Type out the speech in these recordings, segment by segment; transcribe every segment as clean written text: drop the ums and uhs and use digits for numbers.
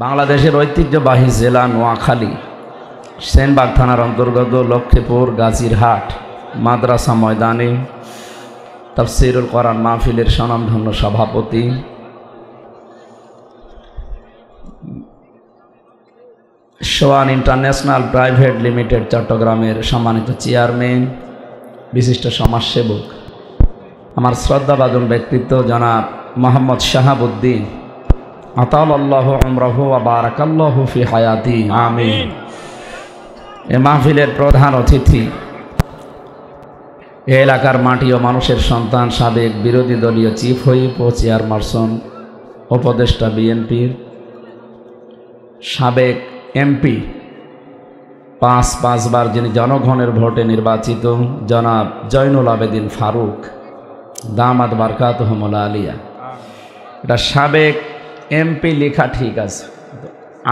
বাংলাদেশের ঐতিহ্যবাহী জেলা নোয়াখালী সেনবাগ থানার অন্তর্গত লক্ষ্মীপুর গাজীরহাট মাদ্রাসা ময়দানে তাফসীরুল কোরআন মাহফিলের স্বনামধন্য সভাপতি সোয়ান ইন্টারন্যাশনাল প্রাইভেট লিমিটেড চট্টগ্রামের সম্মানিত চেয়ারম্যান, বিশিষ্ট সমাজসেবক, আমার শ্রদ্ধাভাজন ব্যক্তিত্ব জনাব মোহাম্মদ শাহাবুদ্দিন আতালাল্লাহু উমরাহু ওয়া বারাকাল্লাহু ফি হায়াতি, আমিন। এ মাহফিলের প্রধান অতিথি এ এলাকার মাটি ও মানুষের সন্তান, সাবেক বিরোধী দলীয় চিফ হুইপ ও চেয়ারপারসন উপদেষ্টা বিএনপির, সাবেক এমপি পাঁচবার যিনি জনগণের ভোটে নির্বাচিত, জনাব জয়নুল আবেদিন ফারুক দামাত বারকাতুহুমুল আলিয়া। এটা সাবেক এমপি লেখা ঠিক আছে,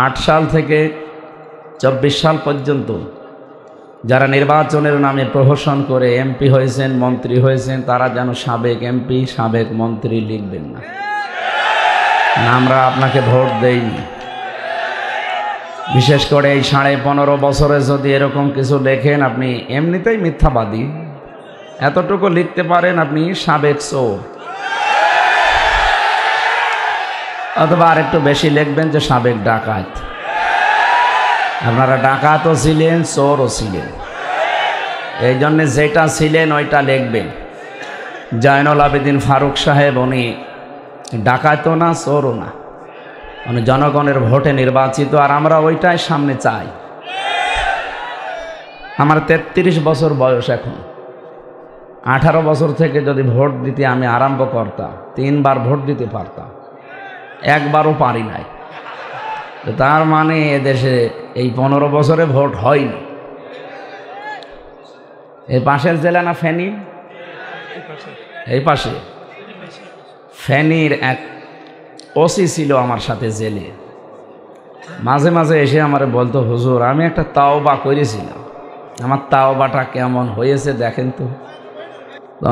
8 সাল থেকে 24 সাল পর্যন্ত যারা নির্বাচনের নামে প্রহসন করে এমপি হয়েছেন, মন্ত্রী হয়েছেন, তারা যেন সাবেক এমপি সাবেক মন্ত্রী লিখবেন না। আমরা আপনাকে ভোট দেইনি। বিশেষ করে এই 15.5 বছরে যদি এরকম কিছু লেখেন, আপনি এমনিতেই মিথ্যাবাদী। এতটুকু লিখতে পারেন আপনি সাবেক চোর, অথবা আর একটু বেশি লিখবেন যে সাবেক ডাকাত। আপনারা ডাকাতও ছিলেন, চোরও ছিলেন, এই জন্যে যেটা ছিলেন ওইটা লিখবেন। জয়নুল আবেদিন ফারুক সাহেব উনি ডাকাতও না, চোরও না, উনি জনগণের ভোটে নির্বাচিত, আর আমরা ওইটাই সামনে চাই। আমার 33 বছর বয়স এখন। 18 বছর থেকে যদি ভোট দিতে আমি আরম্ভ করতাম, 3 বার ভোট দিতে পারতাম, একবারও পারি নাই। তার মানে এদেশে এই 15 বছরে ভোট হয়নি। এই পাশের জেলা না ফেনী, এই পাশে ফেনীর এক ওসি ছিল আমার সাথে জেলে। মাঝে মাঝে এসে আমারে বলতো, হুজুর আমি একটা তাওবা করেছিলাম, আমার তাওবাটা কেমন হয়েছে দেখেন তো।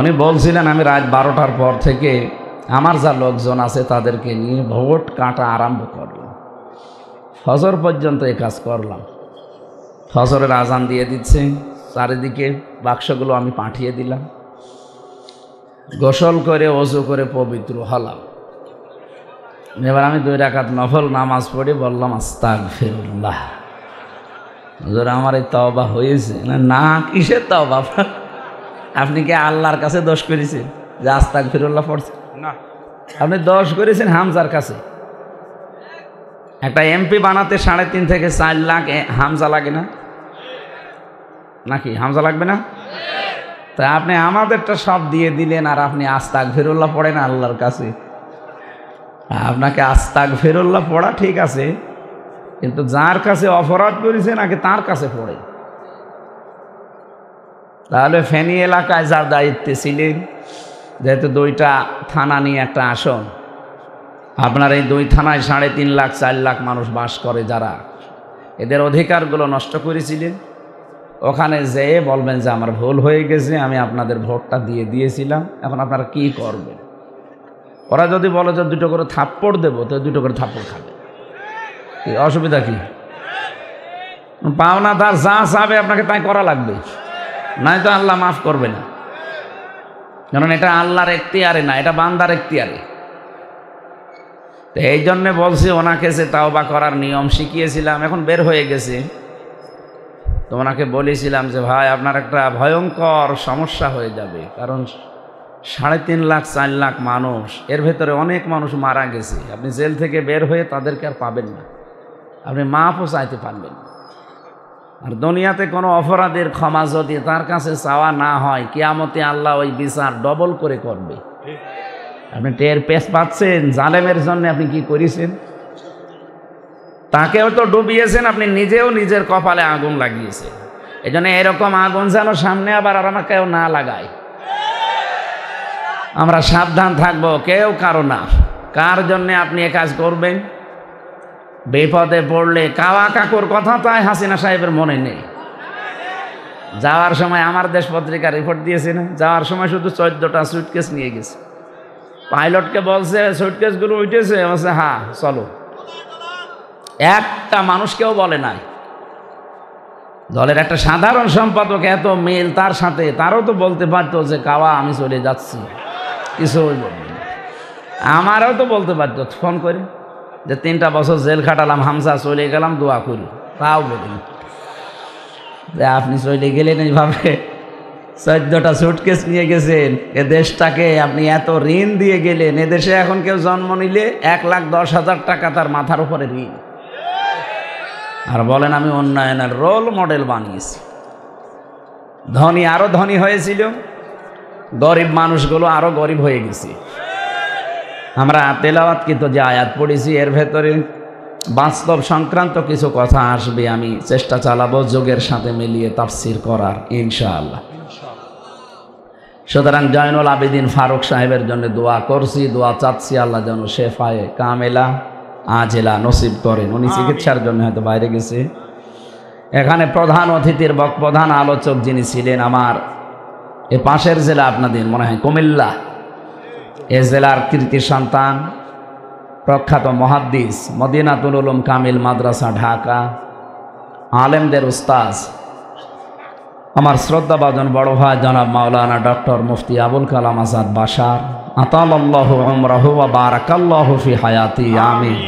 উনি বলছিলেন আমি রাত 12টার পর থেকে আমার যা লোকজন আছে তাদেরকে নিয়ে ভোট কাটা আরম্ভ করলাম, ফজর পর্যন্ত এই কাজ করলাম। ফজরের আজান দিয়ে দিচ্ছে, চারিদিকে বাক্সগুলো আমি পাঠিয়ে দিলাম, গোসল করে ওযু করে পবিত্র হলাম। এবার আমি 2 রাকাত নফল নামাজ পড়ে বললাম আস্তাগফিরুল্লাহ। হুজুর আমার এই তওবা হয়েছে না? কিসের তওবা? আপনি কি আল্লাহর কাছে দোষ করেছেন যে আস্তাগফিরুল্লাহ পড়ছেন? না, আপনি দোষ করেছেন হামজার কাছে। একটা এমপি বানাতে 3.5 থেকে 4 লাখ হামজা লাগে না নাকি? হামজা লাগবে না? তা আপনি আমাদেরটা সব দিয়ে দিলেন, আর আপনি আস্তাগফিরুল্লাহ পড়েন আল্লাহর কাছে। আপনাকে আস্তাগফিরুল্লাহ পড়া ঠিক আছে, কিন্তু যার কাছে অপরাধ করেছেন আগে তার কাছে পড়ে। তাহলে ফেনী এলাকায় যার দায়িত্বে ছিলেন, যেহেতু 2টা থানা নিয়ে একটা আসন, আপনার এই 2 থানায় 3.5 লাখ 4 লাখ মানুষ বাস করে, যারা এদের অধিকারগুলো নষ্ট করেছিলেন, ওখানে যেয়ে বলবেন যে আমার ভুল হয়ে গেছে, আমি আপনাদের ভোটটা দিয়ে দিয়েছিলাম, এখন আপনারা কি করবেন? ওরা যদি বলে যে 2টো করে থাপ্পড় দেবো, তো 2টো করে থাপ্পড় খাবে, অসুবিধা কি? পাওনাদার যা চাবে আপনাকে তাই করা লাগবে, নয়তো আল্লাহ মাফ করবে না। কারণ এটা আল্লাহর এখতিয়ারে না, এটা বান্দার এখতিয়ারে। তো এই জন্যে বলছি, ওনাকে যে তাওবা করার নিয়ম শিখিয়েছিলাম, এখন বের হয়ে গেছে, তো ওনাকে বলেছিলাম যে ভাই আপনার একটা ভয়ঙ্কর সমস্যা হয়ে যাবে, কারণ 3.5 লাখ 4 লাখ মানুষ, এর ভেতরে অনেক মানুষ মারা গেছে। আপনি জেল থেকে বের হয়ে তাদেরকে আর পাবেন না, আপনি মাফও চাইতে পারবেন না। আর দুনিয়াতে কোনো অপরাধের ক্ষমা যদি তার কাছে চাওয়া না হয়, কিয়ামতে আল্লাহ ওই বিচার ডবল করে করবে। আপনি টের পেশ পাচ্ছেন জালেমের জন্য আপনি কি করেছেন? তাকেও তো ডুবিয়েছেন, আপনি নিজেও নিজের কপালে আগুন লাগিয়েছেন। এই জন্য এরকম আগুন যেন সামনে আবার আমাকেও না লাগায়, আমরা সাবধান থাকবো, কেউ কারো না। কার জন্যে আপনি এ কাজ করবেন? বিপদে পড়লে কাওয়া কাকুর কথা তাই হাসিনা সাহেবের মনে নেই। যাওয়ার সময় আমার দেশ পত্রিকা রিপোর্ট দিয়েছে না, যাওয়ার সময় শুধু 14টা সুটকেস নিয়ে গেছে। পাইলটকে বলছে সুটকেসগুলো উঠেছে, বলছে হ্যাঁ চলো। একটা মানুষ কেউ বলে নাই। দলের একটা সাধারণ সম্পাদক এত মেল তার সাথে, তারও তো বলতে পারতো যে কাওয়া আমি চলে যাচ্ছি, কিছু বলবে না। আমারও তো বলতে পারতো ফোন করে যে 3টা বছর জেল খাটালাম, হামজা চলে গেলাম, দোয়া করি, তাও বলিনি। যে আপনি চলে গেলেন এইভাবে, 14টা সুটকেস নিয়ে গেছেন, এ দেশটাকে আপনি এত ঋণ দিয়ে গেলেন, এদেশে এখন কেউ জন্ম নিলে 1,10,000 টাকা তার মাথার উপরে ঋণ, আর বলেন আমি উন্নয়নের রোল মডেল বানিয়েছি। ধনী আরো ধনী হয়েছিল, গরিব মানুষগুলো আরো গরিব হয়ে গেছে। আমরা তেলাওয়াতকৃত যে আয়াত পড়েছি এর ভেতরে বাস্তব সংক্রান্ত কিছু কথা আসবে, আমি চেষ্টা চালাবো যুগের সাথে মিলিয়ে তাফসির করার ইনশাআল্লাহ। সুতরাং জয়নুল আবেদিন ফারুক সাহেবের জন্য দোয়া করছি, দোয়া চাচ্ছি আল্লাহ যেন শেফায়ে কামেলা আজেলা নসিব করেন। উনি চিকিৎসার জন্য হয়তো বাইরে গেছে। এখানে প্রধান অতিথির প্রধান আলোচক যিনি ছিলেন, আমার এ পাশের জেলা আপনাদের মনে হয় কুমিল্লা, এ জেলার কৃতি সন্তান প্রখ্যাত মুহাদ্দিস, মদিনাতুল উলুম কামিল মাদ্রাসা ঢাকা, আলেমদের উস্তাজ, আমার শ্রদ্ধাভাজন বড় ভাই জনাব মাওলানা ডক্টর মুফতি আবুল কালাম আজাদ বাশার, আতালাল্লাহু উমরাহু ওয়া বারাকাল্লাহু ফি হায়াতি, আমিন।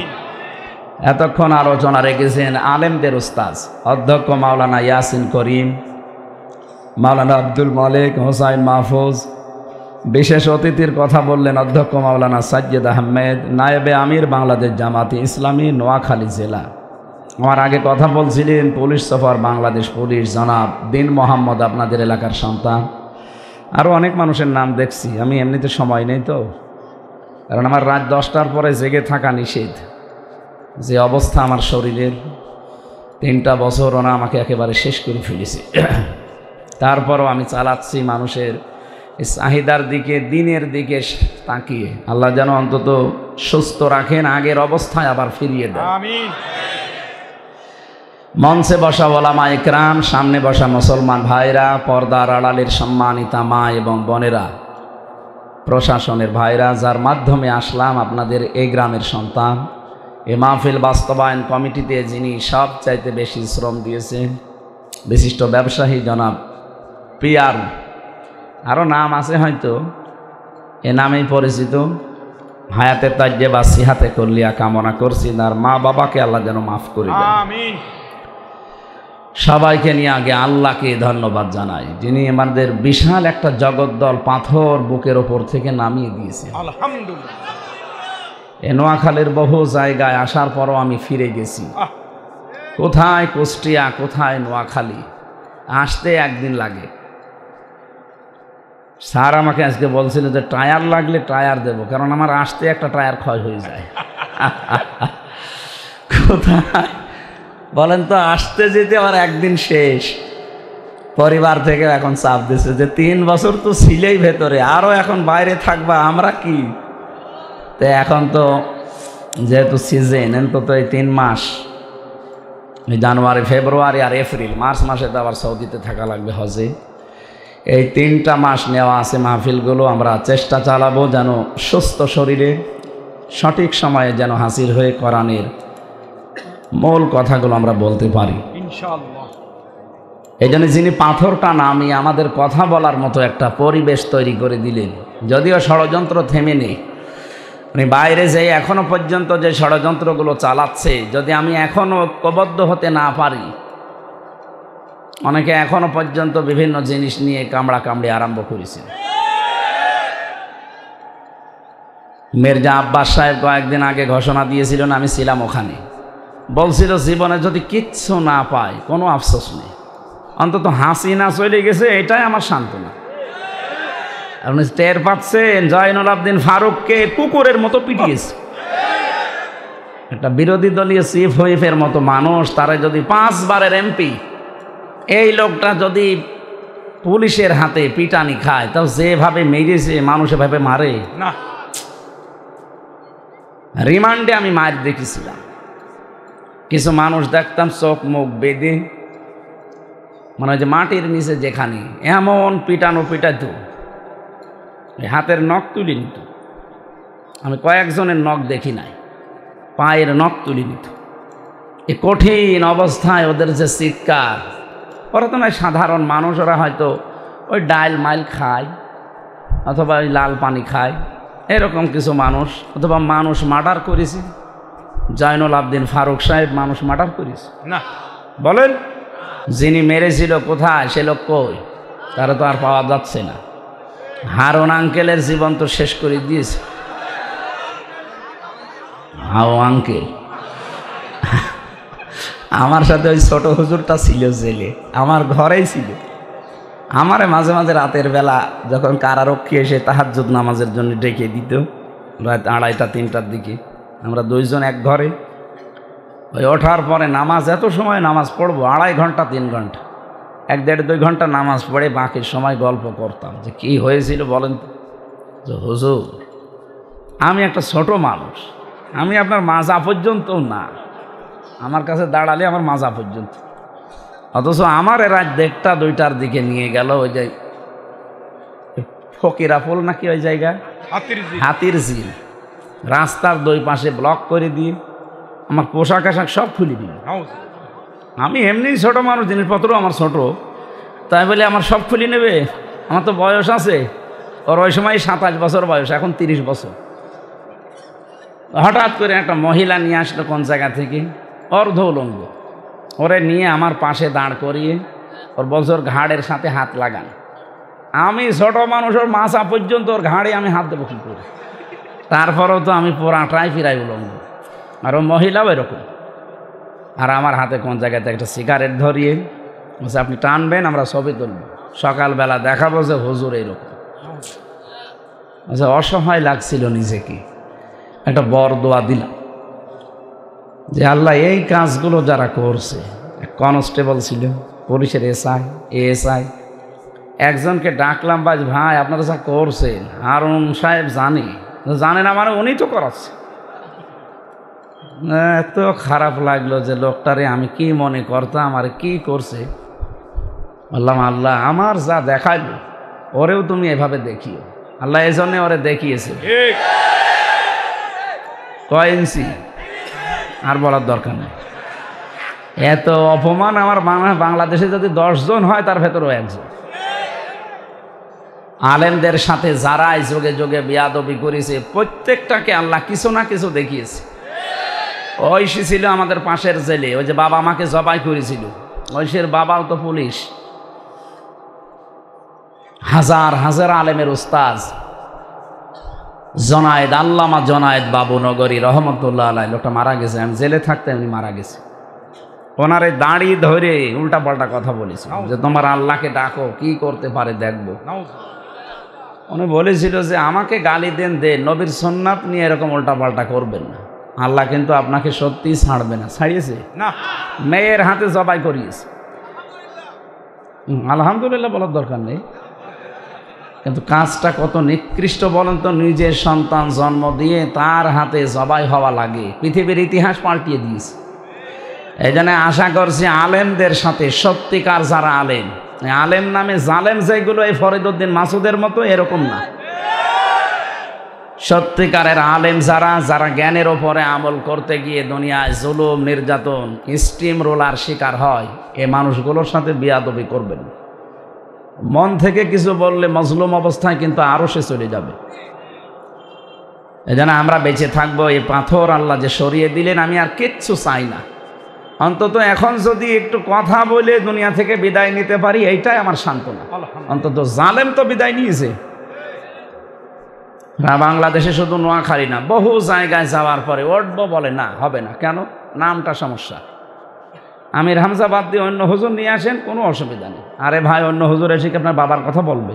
এতক্ষণ আলোচনা রেখেছেন আলেমদের উস্তাজ অধ্যক্ষ মাওলানা ইয়াসিন করিম, মাওলানা আব্দুল মালিক হোসাইন মাহফুজ। বিশেষ অতিথির কথা বললেন অধ্যক্ষ মাওলানা সাজ্জেদ আহমেদ, নায়েবে আমির বাংলাদেশ জামাতি ইসলামী নোয়াখালী জেলা। আমার আগে কথা বলছিলেন পুলিশ সুপার বাংলাদেশ পুলিশ জনাব দিন মোহাম্মদ, আপনাদের এলাকার সন্তান। আরও অনেক মানুষের নাম দেখছি, আমি এমনিতে সময় নেই তো, কারণ আমার রাত 10টার পরে জেগে থাকা নিষেধ। যে অবস্থা আমার শরীরের, 3টা বছর ওরা আমাকে একেবারে শেষ করে ফেলেছে। তারপরও আমি চালাচ্ছি মানুষের চাহিদার দিকে, দিনের দিকে তাকিয়ে। আল্লাহ যেন অন্তত সুস্থ রাখেন, আগের অবস্থায় আবার ফিরিয়ে দেন, আমিন। মঞ্চে বসা ওলামা ইকরাম, সামনে বসা মুসলমান ভাইরা, পর্দার আড়ালের সম্মানিতা মা এবং বোনেরা, প্রশাসনের ভাইরা, যার মাধ্যমে আসলাম আপনাদের এই গ্রামের সন্তান, এ মাহফিল বাস্তবায়ন কমিটিতে যিনি সবচাইতে বেশি শ্রম দিয়েছেন, বিশিষ্ট ব্যবসায়ী জনাব পিয়ার, আরও নাম আছে হয়তো, এ নামেই পরিচিত, হায়াতে তাজ্জেবা সিহাতে করলিয়া কামনা করছি, তার মা বাবাকে আল্লাহ যেন মাফ করে দেন, আমিন। সবাইকে নিয়ে আগে আল্লাহকে ধন্যবাদ জানাই, যিনি আমাদের বিশাল একটা জগদ্দল পাথর বুকের ওপর থেকে নামিয়ে দিয়েছে, আলহামদুলিল্লাহ। এ নোয়াখালীর বহু জায়গায় আসার পরও আমি ফিরে গেছি, কোথায় কুষ্টিয়া, কোথায় নোয়াখালী, আসতে একদিন লাগে। স্যার আমাকে আজকে বলছিল যে টায়ার লাগলে টায়ার দেব, কারণ আমার আসতে একটা টায়ার ক্ষয় হয়ে যায়। কোথায় বলেন তো, আসতে যেতে আমার একদিন শেষ। পরিবার থেকে এখন চাপ দিচ্ছে যে 3 বছর তো ছিলেই ভেতরে, আরও এখন বাইরে থাকবা, আমরা কি। তো এখন তো যেহেতু সিজন, অন্তত এই 3 মাস, জানুয়ারি ফেব্রুয়ারি আর এপ্রিল, মার্চ মাসে তো আবার সৌদিতে থাকা লাগবে হজে। এই 3টা মাস নেওয়া আছে মাহফিলগুলো, আমরা চেষ্টা চালাবো যেন সুস্থ শরীরে সঠিক সময়ে যেন হাজির হয়ে কোরআনের মূল কথাগুলো আমরা বলতে পারি ইনশাআল্লাহ। এই জন্য যিনি পাথরটা নামিয়ে আমাদের কথা বলার মতো একটা পরিবেশ তৈরি করে দিলেন, যদিও ষড়যন্ত্র থেমে নেই, উনি বাইরে যেয়ে এখনো পর্যন্ত যে ষড়যন্ত্রগুলো চালাচ্ছে, যদি আমি এখনো ঐক্যবদ্ধ হতে না পারি, অনেকে এখনো পর্যন্ত বিভিন্ন জিনিস নিয়ে কামড়ি আরম্ভ করেছে। মির্জা আব্বাস সাহেব কয়েকদিন আগে ঘোষণা দিয়েছিলেন, আমি ছিলাম ওখানে, বলছিল জীবনে যদি কিচ্ছু না পায় কোনো আফসোস নেই, অন্তত হাসিনা চলে গেছে, এটাই আমার সান্ত্বনা। আপনি টের পাচ্ছেন জয়নুল আবেদিন ফারুককে কুকুরের মতো পিটিয়েছে। একটা বিরোধী দলীয় চিফ হুইপের মতো মানুষ, তারা যদি 5 বারের এমপি, এই লোকটা যদি পুলিশের হাতে পিটানি খায়, তাও যেভাবে মেরেছে মানুষ এভাবে মারে না। রিমান্ডে আমি মার দেখেছিলাম, কিছু মানুষ দেখতাম চোখ মুখ বেঁধে, মনে হয় যে মাটির নিচে যেখানে এমন পিটানো পিটাতো, হাতের নখ তুলে নিত। আমি কয়েকজনের নখ দেখি নাই, পায়ের নখ তুলে নিত। এই কঠিন অবস্থায় ওদের যে চিৎকার, ওরা তো নয় সাধারণ মানুষ, ওরা হয়তো ওই ডাইল মাইল খায় অথবা ওই লাল পানি খায়, এরকম কিছু মানুষ, অথবা মানুষ মার্ডার করেছে। জয়নুল আবদিন ফারুক সাহেব মানুষ মার্ডার করেছে না? বলেন, যিনি মেরেছিল কোথায়, সে লোক কই? তারা তো আর পাওয়া যাচ্ছে না। হারুন আঙ্কেলের জীবন তো শেষ করে দিয়েছে। হাও আঙ্কেল, আমার সাথে ওই ছোট হুজুরটা ছিল জেলে, আমার ঘরেই ছিল। আমারে মাঝে মাঝে রাতের বেলা যখন কারারক্ষী এসে তাহাজ্জুদ নামাজের জন্য ডেকে দিত, রাত 2:30 3টার দিকে, আমরা দুইজন এক ঘরে। ওই ওঠার পরে নামাজ, এত সময় নামাজ পড়বো, 2.5 ঘন্টা 3 ঘন্টা, 1-1.5-2 ঘন্টা নামাজ পড়ে বাকির সময় গল্প করতাম যে কী হয়েছিল বলেন তো। যে হুজুর, আমি একটা ছোট মানুষ, আমি আপনার মাজা পর্যন্ত না, আমার কাছে দাঁড়ালে আমার মাজা পর্যন্ত, অথচ আমার রাত 1:30-2টার দিকে নিয়ে গেল ওই যে ফকিরাপুল নাকি ওই জায়গা, হাতির ঝিল, রাস্তার 2 পাশে ব্লক করে দিয়ে আমার পোশাক আশাক সব খুলে দিল। আমি এমনি ছোট মানুষ, জিনিসপত্র আমার ছোট, তাই বলে আমার সব খুলে নেবে? আমার তো বয়স আছে, ওর ওই সময় 27 বছর বয়স, এখন 30 বছর। হঠাৎ করে একটা মহিলা নিয়ে আসলো কোন জায়গা থেকে, অর্ধ উলঙ্গ, ওরে নিয়ে আমার পাশে দাঁড় করিয়ে ওর বছর ঘাড়ের সাথে হাত লাগান। আমি ছোট মানুষ, ওর মাথা পর্যন্ত ওর ঘাড়ে আমি হাত দেবো কী করে? তারপরেও তো আমি পুরাটাই ফিরাই উলঙ্গ, আর ও মহিলাও এরকম। আর আমার হাতে কোন জায়গাতে একটা সিগারেট ধরিয়ে বলছে আপনি টানবেন, আমরা ছবি তুলব, সকালবেলা দেখাবো যে হুজুর এইরকম। আচ্ছা, অসহায় লাগছিল নিজেকে, একটা বরদোয়া দিলাম যে আল্লাহ, এই কাজগুলো যারা করছে, কনস্টেবল ছিল, পুলিশের এএসআই, একজনকে ডাকলাম, ভাই আপনারা যা করছেন, হারুন সাহেব জানে না মানে উনি তো করাচ্ছে। এত খারাপ লাগলো যে লোকটারে আমি কি মনে করতাম আর কি করছে। বললাম আল্লাহ, আমার যা দেখাইলো ওরেও তুমি এভাবে দেখিও। আল্লাহ এই জন্যে ওরে দেখিয়েছে। কয় ইঞ্চি আর বলার দরকার নেই। এত অপমান আমার বাংলাদেশে যদি 10 জন হয়, তার ভেতরেও একজন। আলেমদের সাথে যারাই যোগে যোগে বেয়াদবি করেছে, প্রত্যেকটাকে আল্লাহ কিছু না কিছু দেখিয়েছে। ঐশী ছিল আমাদের পাশের জেলে, ওই যে বাবা মাকে জবাই করেছিল, ঐশীর বাবাও তো পুলিশ। হাজার হাজার আলেমের উস্তাজ জনায়েদ, আল্লামা জনায়েদ বাবু নগরী রহমতুল্লাহ আলাইহি, লোকটা মারা গেছে, আমি জেলে থাকতে উনি মারা গেছে। ওনারে দাঁড়ি ধরে উল্টা পাল্টা কথা বলেছে যে তোমার আল্লাহকে ডাকো, কি করতে পারে দেখবো। উনি বলেছিল যে আমাকে গালি দেন, নবীর সুন্নাত নিয়ে এরকম উল্টা পাল্টা করবেন না, আল্লাহ কিন্তু আপনাকে সত্যিই ছাড়বে না। ছাড়িয়েছে না, মেয়ের হাতে জবাই করিয়েছে। আলহামদুলিল্লাহ বলার দরকার নেই, কিন্তু কাজটা কত নিকৃষ্ট বলেন তো। নিজের সন্তান জন্ম দিয়ে তার হাতে জবাই হওয়া লাগে, পৃথিবীর ইতিহাস পাল্টিয়ে দিয়েছে। এই জন্য আশা করছি আলেমদের সাথে, সত্যিকার যারা আলেম, আলেম নামে জালেম যেগুলো এই ফরিদউদ্দিন মাসুদের মতো এরকম না, সত্যিকারের আলেম যারা জ্ঞানের ওপরে আমল করতে গিয়ে দুনিয়ায় জুলুম নির্যাতন স্টিম রোলার শিকার হয়, এই মানুষগুলোর সাথে বেয়াদবি করবেন। মন থেকে কিছু বললে মজলুম অবস্থায় কিন্তু আরো সে চলে যাবে। এজন্য আমরা বেঁচে থাকবো, এই পাথর আল্লাহ যে সরিয়ে দিলেন, আমি আর কিচ্ছু চাই না। অন্তত এখন যদি একটু কথা বলে দুনিয়া থেকে বিদায় নিতে পারি, এইটাই আমার সান্ত্বনা। অন্তত জালেম তো বিদায় নিয়েছে। বাংলাদেশে শুধু নোয়াখালী না, বহু জায়গায় যাওয়ার পরে উঠবো বলে না, হবে না। কেন? নামটা সমস্যা। আমির হামজা বাদ দিয়ে অন্য হুজুর নিয়ে আসেন, কোনো অসুবিধা নেই। আরে ভাই, অন্য হুজুর এসে কি আপনার বাবার কথা বলবে?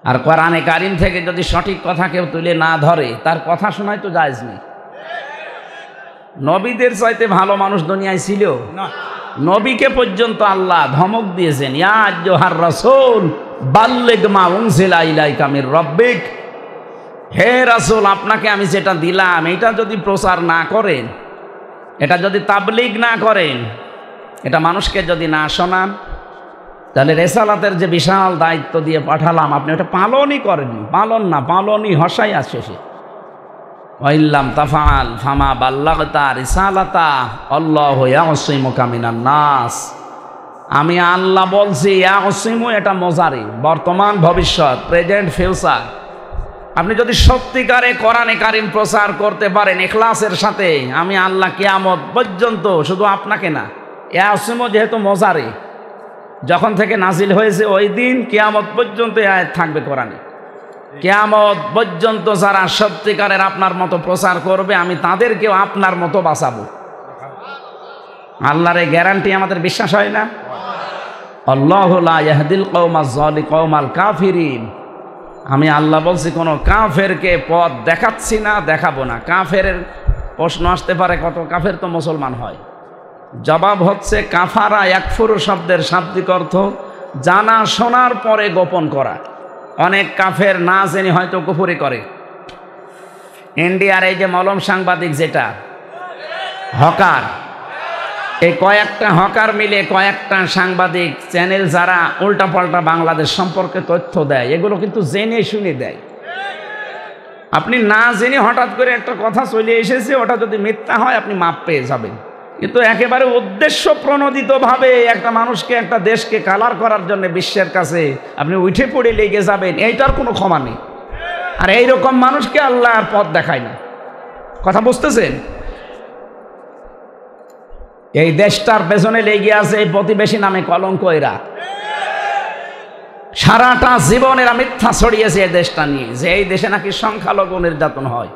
আর কোরআনে কারিম থেকে যদি সঠিক কথা কেউ তুলে না ধরে, তার কথা শোনাই তো জায়েজ নেই। নবীদের চাইতে ভালো মানুষ দুনিয়ায় ছিল না। নবীকে পর্যন্ত আল্লাহ ধমক দিয়েছেন, ইয়া আইয়ুহার রাসূল বাল্লিগ মা উনজিলা ইলাইকা মির রাব্বিক। হে রাসূল, আপনাকে আমি যেটা দিলাম, এটা যদি প্রচার না করেন, এটা যদি তাবলীগ না করেন, এটা মানুষকে যদি না শোনান, তাহলে রেসালাতের যে বিশাল দায়িত্ব দিয়ে পাঠালাম, আপনি ওটা পালনই করেননি। পালনই হসাই আসছে সে। ওয়াইল্লাম তাফআল ফামা বাল্লাগতা রিসালাতা আল্লাহু ইয়াসিমুকা মিনান নাস। আমি আল্লাহ বলছি, ইয়াসিমু এটা মোজারি, বর্তমান ভবিষ্যৎ, প্রেজেন্ট ফিউচার। আপনি যদি সত্যিকারে কোরআনে কারিম প্রচার করতে পারেন ইখলাসের সাথে, আমি আল্লাহ কিয়ামত পর্যন্ত, শুধু আপনাকে না, ইয়াসিমু যেহেতু মোজারি, যখন থেকে নাজিল হয়েছে ওই দিন কিয়ামত পর্যন্ত এই আয়াত থাকবে কোরআনে। কিয়ামত পর্যন্ত যারা সত্যিকারের আপনার মতো প্রচার করবে, আমি তাদেরকেও আপনার মতো বাঁচাবো। আল্লাহর এই গ্যারান্টি আমাদের বিশ্বাস হয় না? আল্লাহু লা ইয়াহদিল কওমাল কাফিরিন। আমি আল্লাহ বলছি, কোনো কাফেরকে পথ দেখাচ্ছি না, দেখাবো না। কাফের প্রশ্ন আসতে পারে, কত কাফের তো মুসলমান হয়। জবাব হচ্ছে, কাফারা ইয়াকফুরু শব্দের শাব্দিক অর্থ জানা শোনার পরে গোপন করা। অনেক কাফের না জেনে হয়তো কুফরি করে। ইন্ডিয়ার এই যে মলম সাংবাদিক, যেটা হকার, এই কয়েকটা হকার মিলে কয়েকটা সাংবাদিক চ্যানেল যারা উল্টাপাল্টা বাংলাদেশ সম্পর্কে তথ্য দেয়, এগুলো কিন্তু জেনে শুনে দেয়। আপনি না জেনে হঠাৎ করে একটা কথা চলে এসেছে, ওটা যদি মিথ্যা হয় আপনি মাপ পেয়ে যাবেন। কিন্তু একেবারে উদ্দেশ্য প্রণোদিতভাবে একটা মানুষকে, একটা দেশকে কালার করার জন্য বিশ্বের কাছে আপনি উঠে পড়ে লেগে যাবেন, এইটার কোনো ক্ষমা নেই। আর এইরকম মানুষকে আল্লাহ আর পথ দেখায় না। কথা বুঝতেছেন? এই দেশটার পেছনে লেগে আছে এই প্রতিবেশী নামে কলঙ্ক। এরা সারাটা জীবন এরা মিথ্যা ছড়িয়েছে এই দেশটা নিয়ে, যে এই দেশে নাকি সংখ্যালঘু নির্যাতন হয়।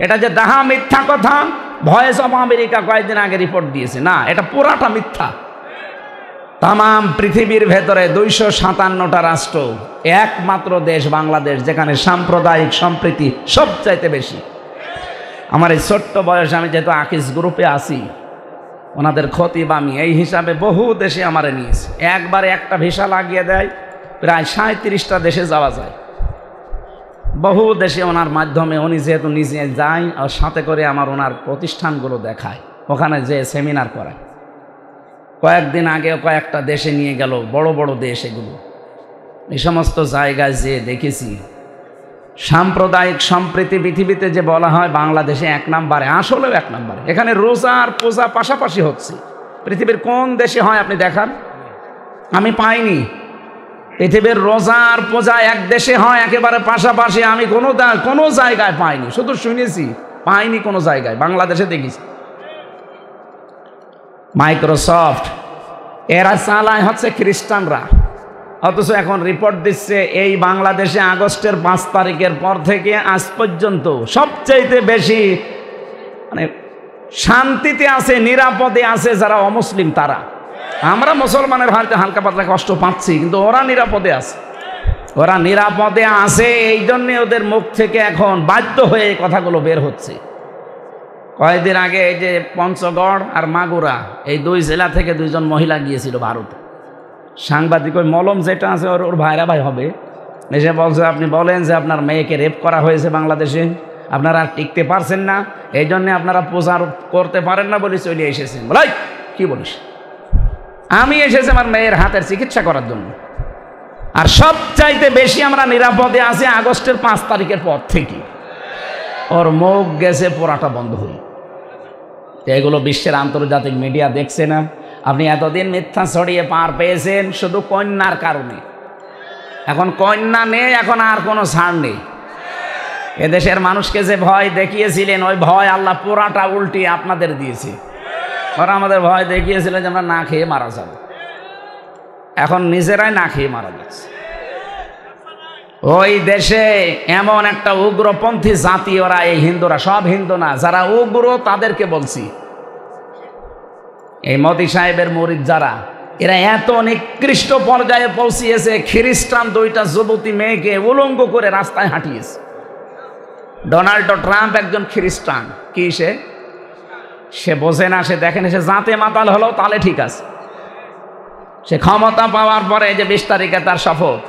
এটা যে দাহা মিথ্যা কথা, ভয়েস অফ আমেরিকা কয়েকদিন আগে রিপোর্ট দিয়েছে, না, এটা পুরাটা মিথ্যা। তামাম পৃথিবীর ভেতরে 257টা রাষ্ট্র, একমাত্র দেশ বাংলাদেশ যেখানে সাম্প্রদায়িক সম্প্রীতি সবচাইতে বেশি। আমার এই ছোট্ট বয়সে আমি যেহেতু আকিস গ্রুপে আছি, ওনাদের খতিব আমি, এই হিসাবে বহু দেশে আমারে নিয়েছে। একবারে একটা ভিসা লাগিয়ে দেয়, প্রায় 37টা দেশে যাওয়া যায়। বহু দেশে ওনার মাধ্যমে, উনি যেহেতু নিজে যায় আর সাথে করে আমার ওনার প্রতিষ্ঠানগুলো দেখায়, ওখানে যে সেমিনার করায়। কয়েকদিন আগে কয়েকটা দেশে নিয়ে গেল, বড় বড় দেশ এগুলো। এই সমস্ত জায়গায় যে দেখেছি সাম্প্রদায়িক সম্প্রীতি পৃথিবীতে যে বলা হয় বাংলাদেশে 1 নম্বরে, আসলেও 1 নম্বরে। এখানে রোজা আর পূজা পাশাপাশি হচ্ছে। পৃথিবীর কোন দেশে হয় আপনি দেখান? আমি পাইনি। পৃথিবীর রোজা আর পূজা এক দেশে হয় একেবারে পাশাপাশি, আমি কোনো জায়গায় পাইনি। শুধু শুনেছি, পাইনি কোনো জায়গায়। বাংলাদেশে দেখেছি। মাইক্রোসফট এরা চালায় হচ্ছে খ্রিস্টানরা, অথচ এখন রিপোর্ট দিচ্ছে এই বাংলাদেশে আগস্টের 5 তারিখের পর থেকে আজ পর্যন্ত সবচাইতে বেশি মানে শান্তিতে আছে, নিরাপদে আছে যারা অমুসলিম তারা। আমরা মুসলমানের হয়তো হালকা পাতলা কষ্ট পাচ্ছি, কিন্তু ওরা নিরাপদে আছে। ওরা নিরাপদে আছে, এই জন্যে ওদের মুখ থেকে এখন বাধ্য হয়ে এই কথাগুলো বের হচ্ছে। কয়েকদিন আগে এই যে পঞ্চগড় আর মাগুরা, এই 2 জেলা থেকে 2 জন মহিলা গিয়েছিল ভারতে। সাংবাদিক, ওই মলম যেটা আছে ওর ভাইরা ভাই হবে, এসে বলছে, আপনি বলেন যে আপনার মেয়েকে রেপ করা হয়েছে বাংলাদেশে, আপনারা আর টিকতে পারছেন না, এই জন্যে আপনারা প্রচার করতে পারেন না বলে চলে এসেছেন। বলাই কি বলিস? আমি এসেছি আমার মেয়ের হাতের চিকিৎসা করার জন্য। আর সবচাইতে বেশি আমরা নিরাপদে আছি আগস্টের 5 তারিখের পর থেকে। ওর মুখ গেছে পোড়াটা বন্ধ হয়ে। এগুলো বিশ্বের আন্তর্জাতিক মিডিয়া দেখছে না? আপনি এতদিন মিথ্যা ছড়িয়ে পার পেয়েছেন শুধু কন্যার কারণে। এখন কন্যা নেই, এখন আর কোনো ছাড় নেই। এদেশের মানুষকে যে ভয় দেখিয়েছিলেন, ওই ভয় আল্লাহ পুরাটা উল্টিয়ে আপনাদের দিয়েছে। ওরা আমাদের ভয় দেখিয়েছিল যে আমরা না খেয়ে মারা যাব, এখন নিজেরাই না খেয়ে মারা যাচ্ছে। ওই দেশে এমন একটা উগ্রপন্থী জাতি, ওরা এই হিন্দুরা, সব হিন্দু না, যারা উগ্র তাদেরকে বলছি, এই মোদি সাহেবের মুরিদ যারা, এরা এত নিকৃষ্ট পর্যায়ে পৌঁছিয়েছে, খ্রিস্টান 2টা যুবতী মেয়েকে উলঙ্গ করে রাস্তায় হাঁটিয়েছে। ডোনাল্ড ট্রাম্প একজন খ্রিস্টান, কি সে বোঝে না, সে দেখেন, সে জাতে মাতাল হলেও তাহলে ঠিক আছে। সে ক্ষমতা পাওয়ার পরে যে 20 তারিখে তার শপথ,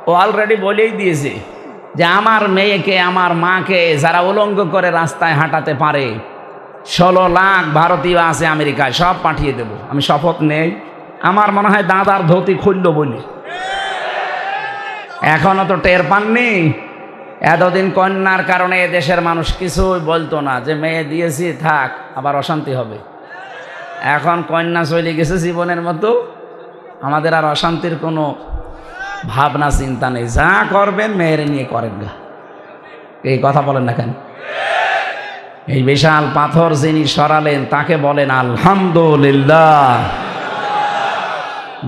ও অলরেডি বলেই দিয়েছে যে আমার মেয়েকে, আমার মাকে যারা উলঙ্গ করে রাস্তায় হাঁটাতে পারে, 16 লাখ ভারতীয় আছে আমেরিকায়, সব পাঠিয়ে দেব। আমি শপথ নেই। আমার মনে হয় দাদার ধুতি খুলল বলি। এখনো তো টের পাননি। এতদিন কন্যার কারণে দেশের মানুষ কিছুই বলতো না, যে মেয়ে দিয়েছি থাক, আবার অশান্তি হবে। এখন কন্যা চলে গেছে জীবনের মতো, আমাদের আর অশান্তির কোনো ভাবনা চিন্তা নেই। যা করবেন মেয়ের নিয়ে করেন গা। এই কথা বলেন না কেন? এই বিশাল পাথর যিনি সরালেন তাকে বলেন আলহামদুলিল্লাহ।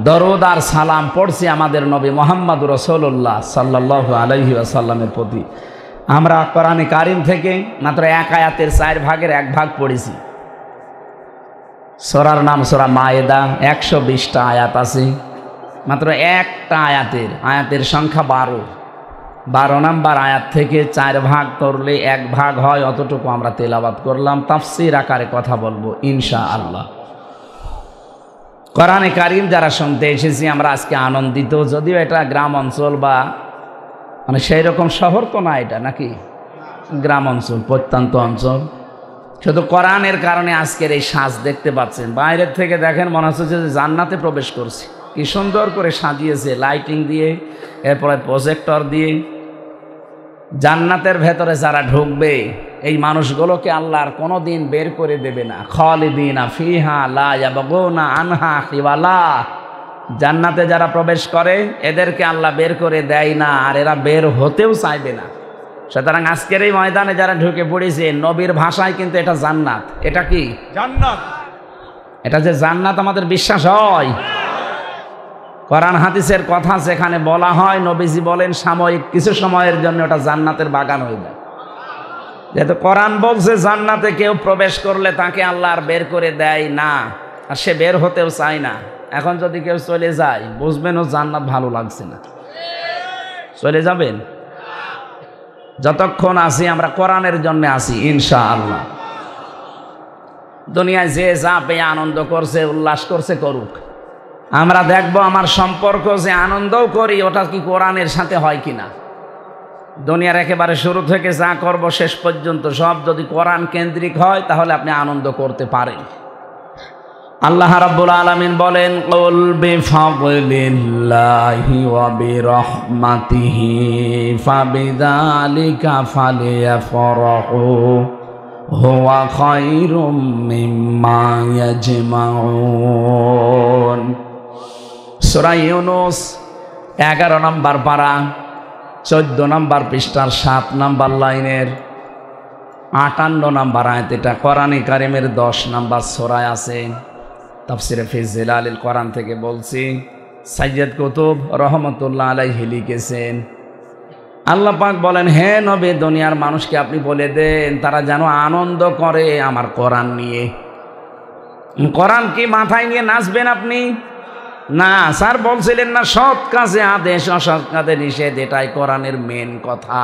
দরুদ আর সালাম পড়ছি আমাদের নবী মুহাম্মদ রাসূলুল্লাহ সাল্লাল্লাহু আলাইহি ওয়াসাল্লামের প্রতি। আমরা কোরআনে কারিম থেকে মাত্র এক আয়াতের 4 ভাগের 1 ভাগ পড়েছি। সূরার নাম সূরা মায়েদা, 120টা আয়াত আছে। মাত্র একটা আয়াতের সংখ্যা 12 নাম্বার আয়াত থেকে 4 ভাগ করলে 1 ভাগ হয়, অতটুকু আমরা তেলাওয়াত করলাম। তাফসীর আকারে কথা বলবো ইনশাআল্লাহ। কোরআনে কারিম যারা শুনতে এসেছি আমরা আজকে আনন্দিত, যদিও এটা গ্রাম অঞ্চল বা মানে সেই রকম শহর তো না, এটা নাকি গ্রাম অঞ্চল, প্রত্যন্ত অঞ্চল। শুধু কোরআনের কারণে আজকের এই সাজ দেখতে পাচ্ছেন। বাইরের থেকে দেখেন মনে হচ্ছে যে জান্নাতে প্রবেশ করছি। কি সুন্দর করে সাজিয়েছে লাইটিং দিয়ে, এরপরে প্রজেক্টর দিয়ে। জান্নাতের ভেতরে যারা ঢুকবে এই মানুষগুলোকে আল্লাহর কোনো দিন বের করে দেবে না। খালিদিনা ফিহা লা ইয়াবগুনা আনহা হিওয়ালা। জান্নাতে যারা প্রবেশ করে এদেরকে আল্লাহ বের করে দেয় না, আর এরা বের হতেও চাইবে না। সুতরাং আজকের এই ময়দানে যারা ঢুকে পড়েছে, নবীর ভাষায় কিন্তু এটা জান্নাত। এটা কি জান্নাত? এটা যে জান্নাত আমাদের বিশ্বাস হয়। কোরআন হাদিসের কথা যেখানে বলা হয়, নবীজি বলেন সাময়িক কিছু সময়ের জন্য ওটা জান্নাতের বাগান হয়ে যায়। যেহেতু কোরআন বলছে জান্নাতে কেউ প্রবেশ করলে তাকে আল্লাহ আর বের করে দেয় না, আর সে বের হতেও চায় না। এখন যদি কেউ চলে যায় বুঝবেন ও জান্নাত ভালো লাগছে না, চলে যাবেন। যতক্ষণ আছি আমরা কোরআনের জন্য আছি ইনশাআল্লাহ। দুনিয়ায় যে যা পেয়ে আনন্দ করছে, উল্লাস করছে, করুক। আমরা দেখব আমার সম্পর্ক যে আনন্দও করি ওটা কি কোরআনের সাথে হয় কিনা। দুনিয়ার একেবারে শুরু থেকে যা করব শেষ পর্যন্ত সব যদি কোরআন কেন্দ্রিক হয় তাহলে আপনি আনন্দ করতে পারেন। আল্লাহ রাব্বুল আলামিন বলেন, কুল বিফাদলিল্লাহি ওয়া বিরহমাতিহি ফাবিযালিকা ফালিয়াফরাহু হুয়া খায়রুম মিম্মা ইয়াজমাউন। সূরা ইউনূস 11 নম্বর পারা 14 নম্বর পৃষ্ঠার 7 নম্বর লাইনের 58 নম্বর আয়াত। এটা কোরআনে কারিমের 10 নম্বর সূরায় আছে। তাফসিরে ফি জিলালিল কোরআন থেকে বলছি, সাইয়্যিদ কুতুব রহমাতুল্লাহ আলাইহি লিখেছেন, আল্লাহ পাক বলেন, হে নবী দুনিয়ার মানুষকে আপনি বলে দেন তারা যেন আনন্দ করে আমার কোরআন নিয়ে। কোরআন কি মাথায় নিয়ে নাচবেন আপনি? না, স্যার বলছিলেন না সৎ কাজে আদেশ অসৎ কাজে নিষেধ, এটাই কোরআনের মেন কথা।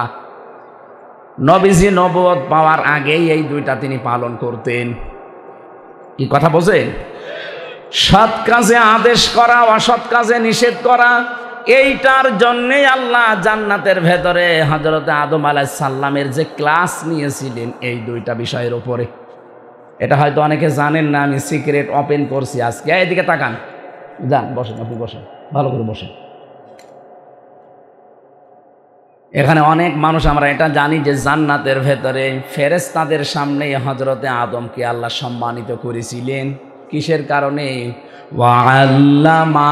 নবীজি নবুয়ত পাওয়ার আগেই এই দুইটা তিনি পালন করতেন। কি কথা বোঝেন? সৎ কাজে আদেশ করা, অসৎ কাজে নিষেধ করা, এইটার জন্যেই আল্লাহ জান্নাতের ভেতরে হযরত আদম আলাইহিস সালামের যে ক্লাস নিয়েছিলেন এই দুইটা বিষয়ের উপরে। এটা হয়তো অনেকে জানেন না, আমি সিক্রেট ওপেন করছি আজকে। এদিকে তাকান, যান বসেন, আপনি বসেন, ভালো করে বসেন। এখানে অনেক মানুষ আমরা এটা জানি যে জান্নাতের ভেতরে ফেরেশতাদের সামনে হযরতে আদমকে আল্লাহ সম্মানিত করেছিলেন। কিসের কারণে? ওয়াল্লামা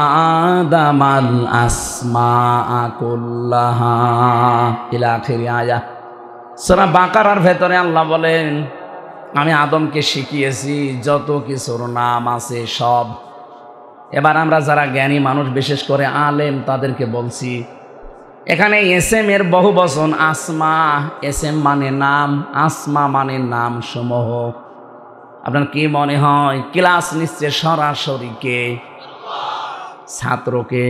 আদামাল আসমাআ কুল্লাহা ইলা আখির আয়াত। সূরা বাকারার ভেতরে আল্লাহ বলেন, আমি আদমকে শিখিয়েছি যত কিছুর নাম আছে সব। এবার আমরা যারা জ্ঞানী মানুষ, বিশেষ করে আলেম, তাদেরকে বলছি, এখানে এসএম এর বহু বচন আসমা। এসএম মানে নাম, আসমা মানে নাম সমূহ। আপনার কি মনে হয় ক্লাস নিচ্ছে সরাসরি কে? ছাত্রকে?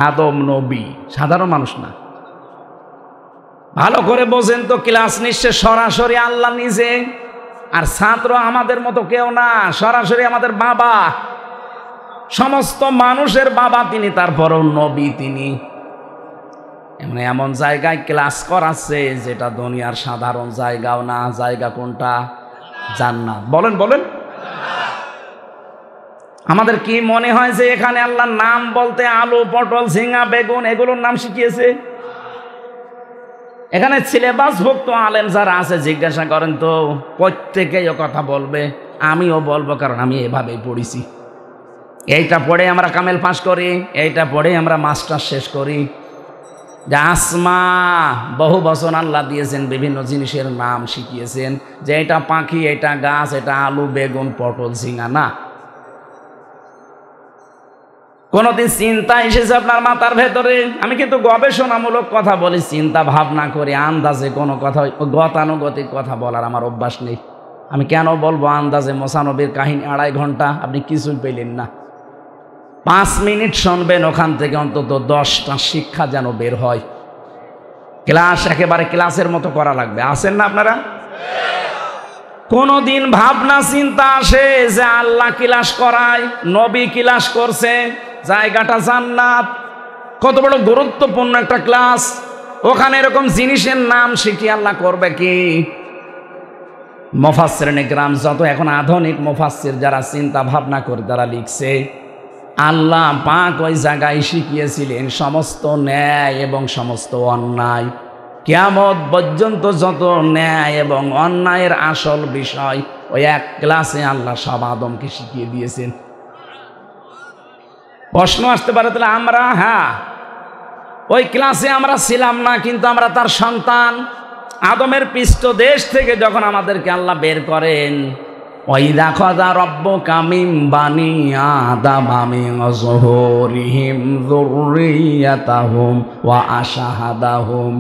আদম নবী, সাধারণ মানুষ না। ভালো করে বোঝেন তো, ক্লাস নিচ্ছে সরাসরি আল্লাহ নিজে, আর ছাত্র আমাদের মতো কেউ না, সরাসরি আমাদের বাবা, সমস্ত মানুষের বাবা তিনি, তারপরও নবী তিনি। এমন জায়গায় ক্লাস করাচ্ছে যেটা দুনিয়ার সাধারণ জায়গাও না। জায়গা কোনটা? জান্নাত। বলেন বলেন। আমাদের কি মনে হয় যে এখানে আল্লাহর নাম বলতে আলু, পটল, ঝিঙা, বেগুন এগুলোর নাম শিখিয়েছে? এখানে সিলেবাসভুক্ত আলেম যারা আছে জিজ্ঞাসা করেন তো, প্রত্যেকেই ও কথা বলবে, আমিও বলবো, কারণ আমি এভাবেই পড়েছি। এইটা পড়ে আমরা কামেল পাস করি, এইটা পড়ে আমরা মাস্টার শেষ করি। যে আসমা বহু বছর আল্লাহ দিয়েছেন, বিভিন্ন জিনিসের নাম শিখিয়েছেন, যে এটা পাখি, এটা গাছ, এটা আলু, বেগুন, পটল, ঝিঙা। না, কোনদিন চিন্তা এসেছে আপনার মাথার ভেতরে? আমি কিন্তু গবেষণামূলক কথা বলি, চিন্তা ভাবনা করে আন্দাজে কোনো কথা, গতানুগতিক কথা বলার আমার অভ্যাস নেই। আমি কেন বলবো আন্দাজে? মোসানবীর কাহিনী 2.5 ঘন্টা, আপনি কিছুই পেলেন না। 5 মিনিট শুনবেন, ওখান থেকে অন্তত 10টা শিক্ষা যেন বের হয়। ক্লাস একেবারে ক্লাসের মতো করা লাগবে। আছেন না আপনারা? কোনদিন ভাবনা চিন্তা আসে যে আল্লাহ ক্লাস করায়, নবী ক্লাস করছে, জায়গাটা জান্নাত, কত বড় গুরুত্বপূর্ণ একটা ক্লাস, ওখানে এরকম জিনিসের নাম শিখি আল্লাহ করবে কি? মুফাসসিরিনে কিরাম যত এখন আধুনিক মুফাসসির যারা চিন্তা ভাবনা করে তারা লিখছে, আল্লাহ পাক ওই জায়গায় শিখিয়েছিলেন সমস্ত ন্যায় এবং সমস্ত অন্যায়। কিয়ামত পর্যন্ত যত ন্যায় এবং অন্যায়ের আসল বিষয় ওই এক ক্লাসে আল্লাহ সব আদমকে শিখিয়ে দিয়েছেন। প্রশ্ন আসতে পারে, তাহলে আমরা, হ্যাঁ ওই ক্লাসে আমরা ছিলাম না, কিন্তু আমরা তার সন্তান। আদমের পৃষ্ঠদেশ থেকে যখন আমাদেরকে আল্লাহ বের করেন, ওয়াইদা খাযা রাব্বুকা মিন বানি আদামা মিন যুহুরিহিম যুররিয়াতাহুম ওয়া আশহাদাহুম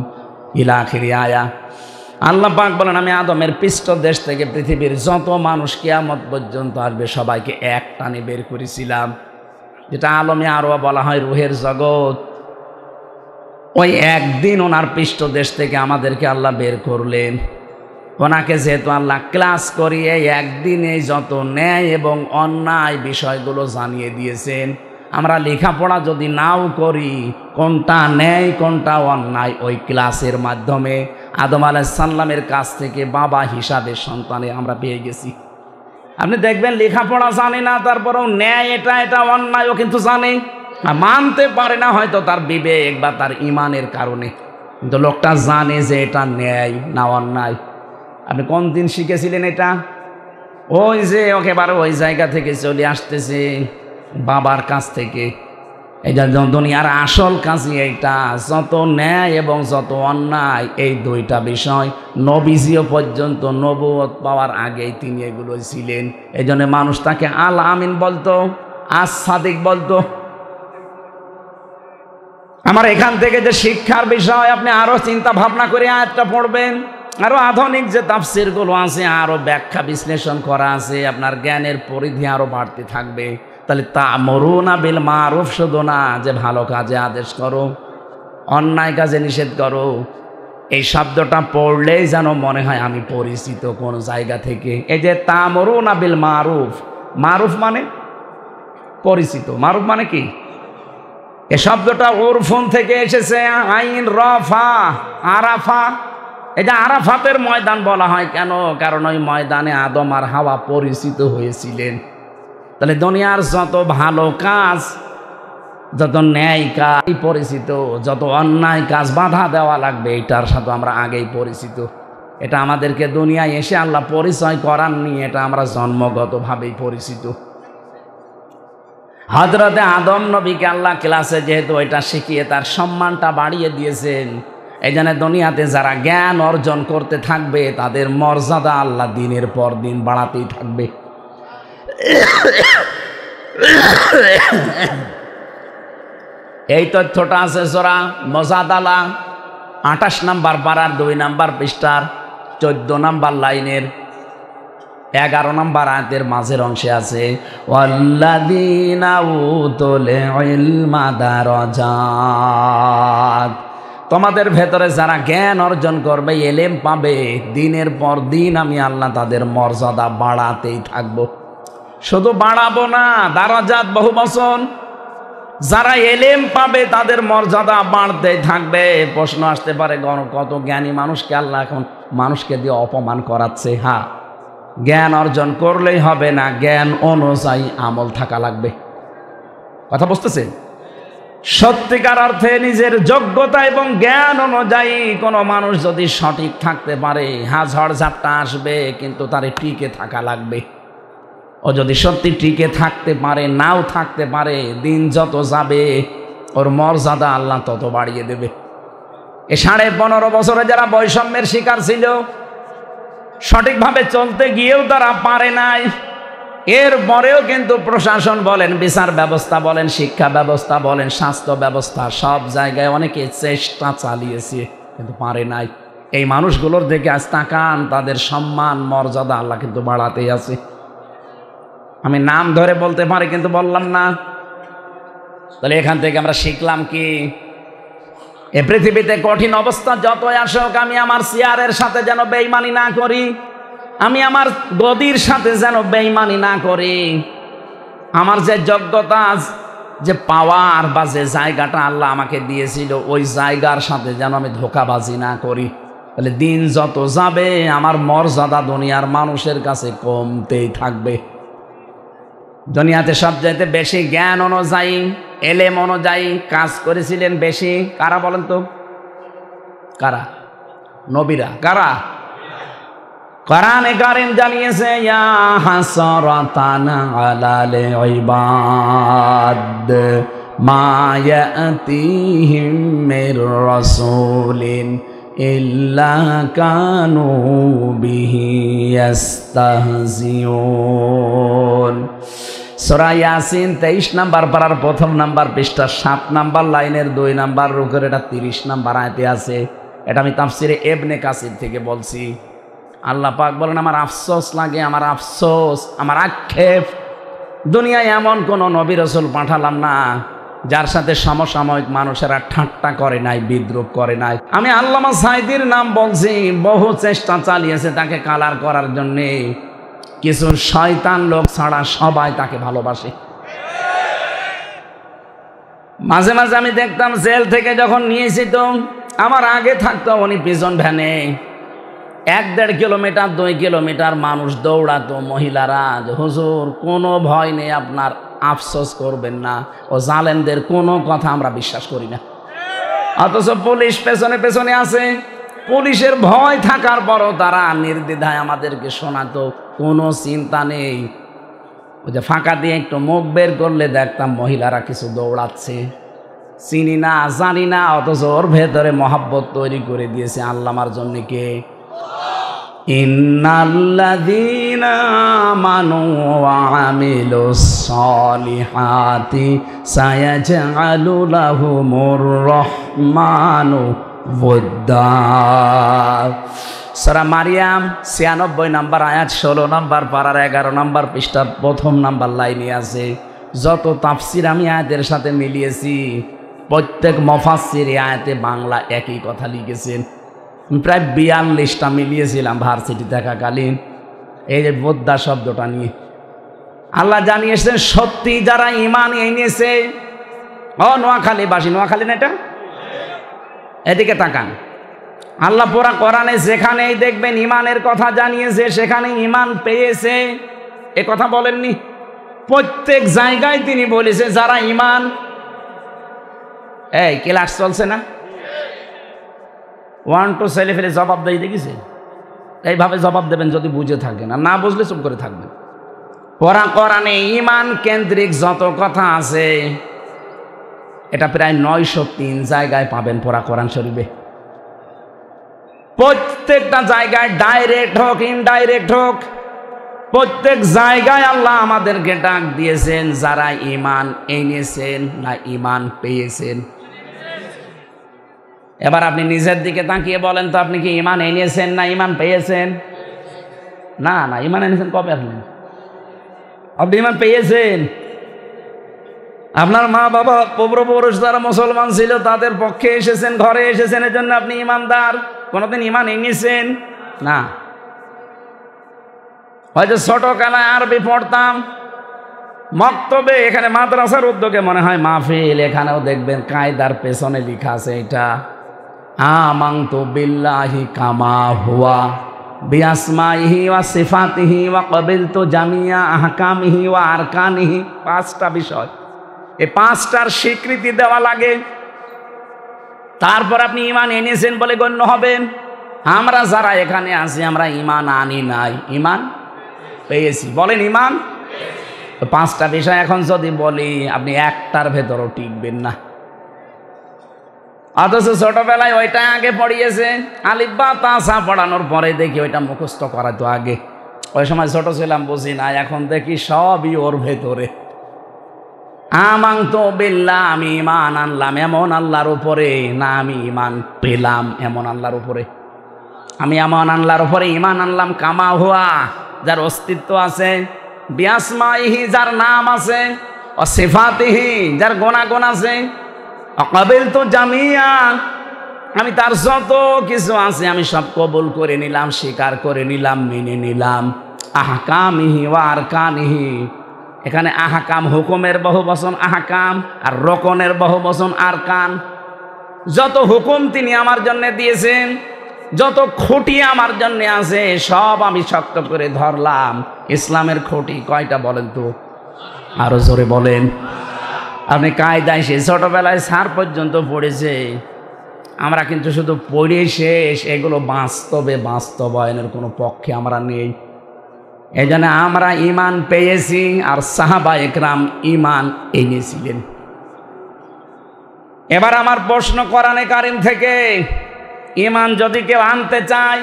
ইলা আখির আয়া। আল্লাহ পাক বলেন, আমি আদমের পৃষ্ঠদেশ থেকে পৃথিবীর যত মানুষ কিয়ামত পর্যন্ত আসবে সবাইকে এক টানে বের করেছিলাম, যেটা আলমে আরো বলা হয় রুহের জগৎ। ওই একদিন ওনার পৃষ্ঠদেশ থেকে আমাদেরকে আল্লাহ বের করলেন। ওনাকে যেহেতু আল্লাহ ক্লাস করিয়ে একদিনে যত ন্যায় এবং অন্যায় বিষয়গুলো জানিয়ে দিয়েছেন, আমরা লেখাপড়া যদি নাও করি, কোনটা ন্যায় কোনটা অন্যায় ওই ক্লাসের মাধ্যমে আদম আলাইহিস সালামের কাছ থেকে বাবা হিসাবে সন্তানে আমরা পেয়ে গেছি। আপনি দেখবেন লেখাপড়া জানে না, তারপরেও ন্যায় এটা এটা অন্যায় ও কিন্তু জানে, মানতে পারে না হয়তো তার বিবেক বা তার ইমানের কারণে, কিন্তু লোকটা জানে যে এটা ন্যায় না অন্যায়। আপনি কোন দিন শিখেছিলেন এটা? ওই যে একেবারে ওই জায়গা থেকে চলে আসতেছে বাবার কাছ থেকে। এই যে দুনিয়ার আসল কাজই এইটা, যত ন্যায় এবং যত অন্যায় এই দুইটা বিষয় নবীজিও পর্যন্ত নবুয়ত পাওয়ার আগেই তিনি এগুলো ছিলেন। এই জন্য মানুষ তাকে আল আমিন বলতো, আস সাদিক বলতো। আমার এখান থেকে যে শিক্ষার বিষয়, আপনি আরো চিন্তা ভাবনা করে আয়াতটা পড়বেন, আরো আধুনিক যে তাফসিরগুলো আছে, আরো ব্যাখ্যা বিশ্লেষণ করা আছে, আপনার জ্ঞানের পরিধি আরো বাড়তে থাকবে। তাহলে তা'মুরুনা বিল মারুফ শুধু না যে ভালো কাজে আদেশ করো, অন্যায় কাজে নিষেধ করো, এই শব্দটা পড়লেই যেন মনে হয় আমি পরিচিত কোন জায়গা থেকে। এই যে তা'মুরুনা বিল মারুফ, মারুফ মানে পরিচিত, মারুফ মানে কি? এই শব্দটা উরফুন থেকে এসেছে, আইন রফা আরাফা। এটা আরাফাতের ময়দান বলা হয় কেন? কারণ ওই ময়দানে আদম আর হাওয়া পরিচিত হয়েছিলেন। তাহলে দুনিয়ার যত ভালো কাজ, যত ন্যায় কাজ পরিচিত, যত অন্যায় কাজ বাধা দেওয়া লাগবে এটার সাথে আমরা আগেই পরিচিত। এটা আমাদেরকে দুনিয়ায় এসে আল্লাহ পরিচয় করাননি, এটা আমরা জন্মগতভাবেই পরিচিত। হযরতে আদম নবীকে আল্লাহ ক্লাসে যেহেতু এটা শিখিয়ে তার সম্মানটা বাড়িয়ে দিয়েছেন, এই জন্য দুনিয়াতে যারা জ্ঞান অর্জন করতে থাকবে তাদের মর্যাদা আল্লাহ দিনের পর দিন বাড়াতেই থাকবে। এই তথ্যটা আছে সূরা মুজাদালা 28 নম্বর পারার 2 নম্বর পৃষ্ঠার 14 নম্বর লাইনের 11 নম্বর আয়াতের মাঝের অংশে আছে, ওয়াল্লাযীনা উতুল ইলমা দারাজাত। তোমাদের ভেতরে যারা জ্ঞান অর্জন করবে, এলেম পাবে, দিনের পর দিন আমি আল্লাহ তাদের মর্যাদা বাড়াতেই থাকবো। শুধু বাড়াবো না, দারাজাত বহু বচন। যারা এলেম পাবে তাদের মর্যাদা বাড়তেই থাকবে। প্রশ্ন আসতে পারে, কত জ্ঞানী মানুষকে আল্লাহ এখন মানুষকে দিয়ে অপমান করাচ্ছে। হ্যাঁ, জ্ঞান অর্জন করলেই হবে না, জ্ঞান অনুযায়ী আমল থাকা লাগবে। কথা বুঝতেছেন? সত্যিকার অর্থে নিজের যোগ্যতা এবং জ্ঞান অনুযায়ী কোনো মানুষ যদি সঠিক থাকতে পারে, হ্যাঁ ঝড় ঝাপটা আসবে কিন্তু তার টিকে থাকা লাগবে। ও যদি সত্যি টিকে থাকতে পারে, নাও থাকতে পারে, দিন যত যাবে ওর মর্যাদা আল্লাহ তত বাড়িয়ে দেবে। এ 15.5 বছরে যারা বৈষম্যের শিকার ছিল, সঠিকভাবে চলতে গিয়েও তারা পারে নাই, এরপরেও কিন্তু প্রশাসন বলেন, বিচার ব্যবস্থা বলেন, শিক্ষা ব্যবস্থা বলেন, স্বাস্থ্য ব্যবস্থা, সব জায়গায় অনেকে চেষ্টা চালিয়েছে কিন্তু পারে নাই। এই মানুষগুলোর দিকে আজ তাকান, তাদের সম্মান মর্যাদা আল্লাহ কিন্তু বাড়াতেই আছে। আমি নাম ধরে বলতে পারি কিন্তু বললাম না। তাহলে এখান থেকে আমরা শিখলাম কি, এ পৃথিবীতে কঠিন অবস্থা যতই আসুক, আমি আমার চেয়ারের সাথে যেন বেঈমানি না করি, আমি আমার গদির সাথে যেন বেঈমানি না করি, আমার যে যোগ্যতা, যে পাওয়ার বা যে জায়গাটা আল্লাহ আমাকে দিয়েছিল ওই জায়গার সাথে যেন আমি ধোঁকাবাজি না করি। তাহলে দিন যত যাবে আমার মর্যাদা দুনিয়ার মানুষের কাছে কমতেই থাকবে। দুনিয়াতে সবচাইতে বেশি জ্ঞান অনুযায়ী, এলেম অনুযায়ী কাজ করেছিলেন বেশি কারা বলেন তো? কারা? নবীরা। কারা? কোরআনে কারীম জানিয়েছে, ইয়া হাসরাতান আলাল ইবাদ মা ইয়াতিহিম মির রাসূলিন ইল্লা কানু বিহি ইস্তাহজিউন। সূরা ইয়াসিন 23 নম্বর পারার 1 নম্বর পৃষ্ঠা 7 নম্বর লাইনের 2 নম্বর রুকের এটা 30 নম্বর আয়াতে আছে। এটা আমি তাফসিরে ইবনে কাসির থেকে বলছি। আল্লাহ পাক বলেন, আমার আফসোস লাগে, আমার আফসোস, আমার আক্ষেপ, দুনিয়ায় এমন কোন নবী রাসূল পাঠালাম না যার সাথে সমসাময়িক মানুষেরা ঠাট্টা করে নাই, বিদ্রুপ করে নাই। আমি আল্লামা সাঈদীর নাম বলছি, বহু চেষ্টা চালিয়েছে তাকে কালার করার জন্যে, কিছু শয়তান লোক ছাড়া সবাই তাকে ভালোবাসে। মাঝে মাঝে আমি দেখতাম জেল থেকে যখন নিয়েছি তো আমার আগে থাকতো উনি পিছন ভ্যানে, 1-1.5 কিলোমিটার 2 কিলোমিটার মানুষ দৌড়াতো, মহিলারা, হুজুর কোনো ভয় নেই আপনার, আফসোস করবেন না, ও জালেমদের কোনো কথা আমরা বিশ্বাস করি না। অথচ পুলিশ পেছনে পেছনে আছে, পুলিশের ভয় থাকার পরও তারা নির্দ্বিধায় আমাদেরকে শোনাতো, কোনো চিন্তা নেই। ওই যে ফাঁকা দিয়ে একটু মুখ বের করলে দেখতাম মহিলারা কিছু দৌড়াচ্ছে, চিনি না জানি না, অথচ ওর ভেতরে মহাব্বত তৈরি করে দিয়েছে আল্লামার জন্য কে? ইন্নাল্লাযীনা আমানু ওয়া আমিলুস সালিহাতি সায়াজআলু লাহুমুর রাহমানু ওয়াদ্দা। সূরা মারিয়াম 96 নম্বর আয়াত 16 নম্বর পারার 11 নম্বর পৃষ্ঠার 1 নম্বর লাইনে আছে। যত তাফসির আমি আয়াতের সাথে মিলিয়েছি, প্রত্যেক মুফাসসির আয়াতে বাংলা একই কথা লিখেছেন। প্রায় 42টা মিলিয়েছিলাম ভার্সিটি থাকাকালীন, এই যে বোদ্ধা শব্দটা নিয়ে। আল্লাহ জানিয়েছেন সত্যি যারা ঈমান এনেছে, ও নোয়াখালীবাসী, নোয়াখালী না এটা? এদিকে তাকান, আল্লাহ পুরা কোরআনে যেখানেই দেখবেন ঈমানের কথা জানিয়েছে সেখানে ঈমান পেয়েছে এ কথা বলেননি। প্রত্যেক জায়গায় তিনি বলেছে যারা ঈমান। এই ক্লাস চলছে না? 1 2 ছেলে ফেলে জবাব দেয় দেখেছে? এইভাবে জবাব দেবেন যদি বুঝে থাকেন, আর না বুঝলে চুপ করে থাকবেন। কোরআনে ঈমান কেন্দ্রিক যত কথা আছে এটা প্রায় 903 জায়গায় পাবেন কোরআন শরীফে। প্রত্যেকটা জায়গায় ডাইরেক্ট হোক ইনডাইরেক্ট হোক, প্রত্যেক জায়গায় আল্লাহ আমাদেরকে ডাক দিয়েছেন যারা ঈমান এনেছেন না ঈমান পেয়েছেন। এবার আপনি নিজের দিকে তাকিয়ে বলেন তো, আপনি কি ঈমান এনেছেন না ঈমান পেয়েছেন? না না, ঈমান এনেছেন কবে? আপনি ঈমান পেয়েছেন। আপনার মা বাবা পূর্বপুরুষ যারা মুসলমান ছিল তাদের পক্ষে এসেছেন, ঘরে এসেছেন, এর জন্য আপনি ঈমানদার। কোনোদিন ঈমান এনেছেন না। হয়তো ছোটবেলায় আরবি পড়তাম, মক্তবে, এখানে মাদ্রাসার উদ্যোগে মনে হয় মাহফিল, এখানেও দেখবেন কায়দার পেছনে লেখা আছে এটা আমানতু বিল্লাহি কামা হুয়া বিআসমাইহি ওয়া সিফাতিহি ওয়া ক্বাবিলতু জামিয়া আহকামিহি ওয়া আরকানিহি। 5টা বিষয়। এই পাঁচটার স্বীকৃতি দেওয়া লাগে, তারপর আপনি ঈমান এনেছেন বলে গণ্য হবেন। আমরা যারা এখানে আছি আমরা ঈমান আনি নাই, ঈমান পেয়েছি। বলেন ঈমান। পাঁচটা বিষয় এখন যদি বলি আপনি একটার ভেতরও টিকবেন না। অথচ ছোটবেলায় ওইটা আগে পড়িয়েছে, আলিফ বা তা সা পড়ানোর পরে দেখি ওইটা মুখস্থ করা তো আগে। ওই সময় ছোট ছিলাম বুঝি না, এখন দেখি সবই ওর ভেতরে। আমানতু বিল্লাহ, আমি ঈমান আনলাম এমন আল্লাহর উপরে, না আমি ঈমান পেলাম এমন আল্লাহর উপরে। আমি এমন আল্লাহর উপরে ঈমান আনলাম কামা হুয়া, যার অস্তিত্ব আছে, বিআসমাইহি, যার নাম আছে, ও সিফাতিহি, যার গুণাগুণ আছে, অকাবিলতু জামিয়া, আমি তার যত কিছু আছে আমি সব কবুল করে নিলাম, স্বীকার করে নিলাম, মেনে নিলাম। আহকামিহি ওয়া আরকানিহি, এখানে আহকাম হুকুমের বহু বচন আহকাম, আর রকনের বহু বচন আরকান। যত হুকুম তিনি আমার জন্য দিয়েছেন, যত খুঁটি আমার জন্য আছে, সব আমি শক্ত করে ধরলাম। ইসলামের খুঁটি কয়টা বলেন তো? আরো জোরে বলেন। আপনি কায়দায় সে ছোটবেলায় স্যার পর্যন্ত পড়েছে, আমরা কিন্তু শুধু পড়ে শেষ, এগুলো বাস্তবে বাস্তবায়নের কোনো পক্ষে আমরা নেই। এই জন্য আমরা ঈমান পেয়েছি, আর সাহাবা একরাম ঈমান এনেছিলেন। এবার আমার প্রশ্ন কোরআনে কারিম থেকে, ঈমান যদি কেউ আনতে চায়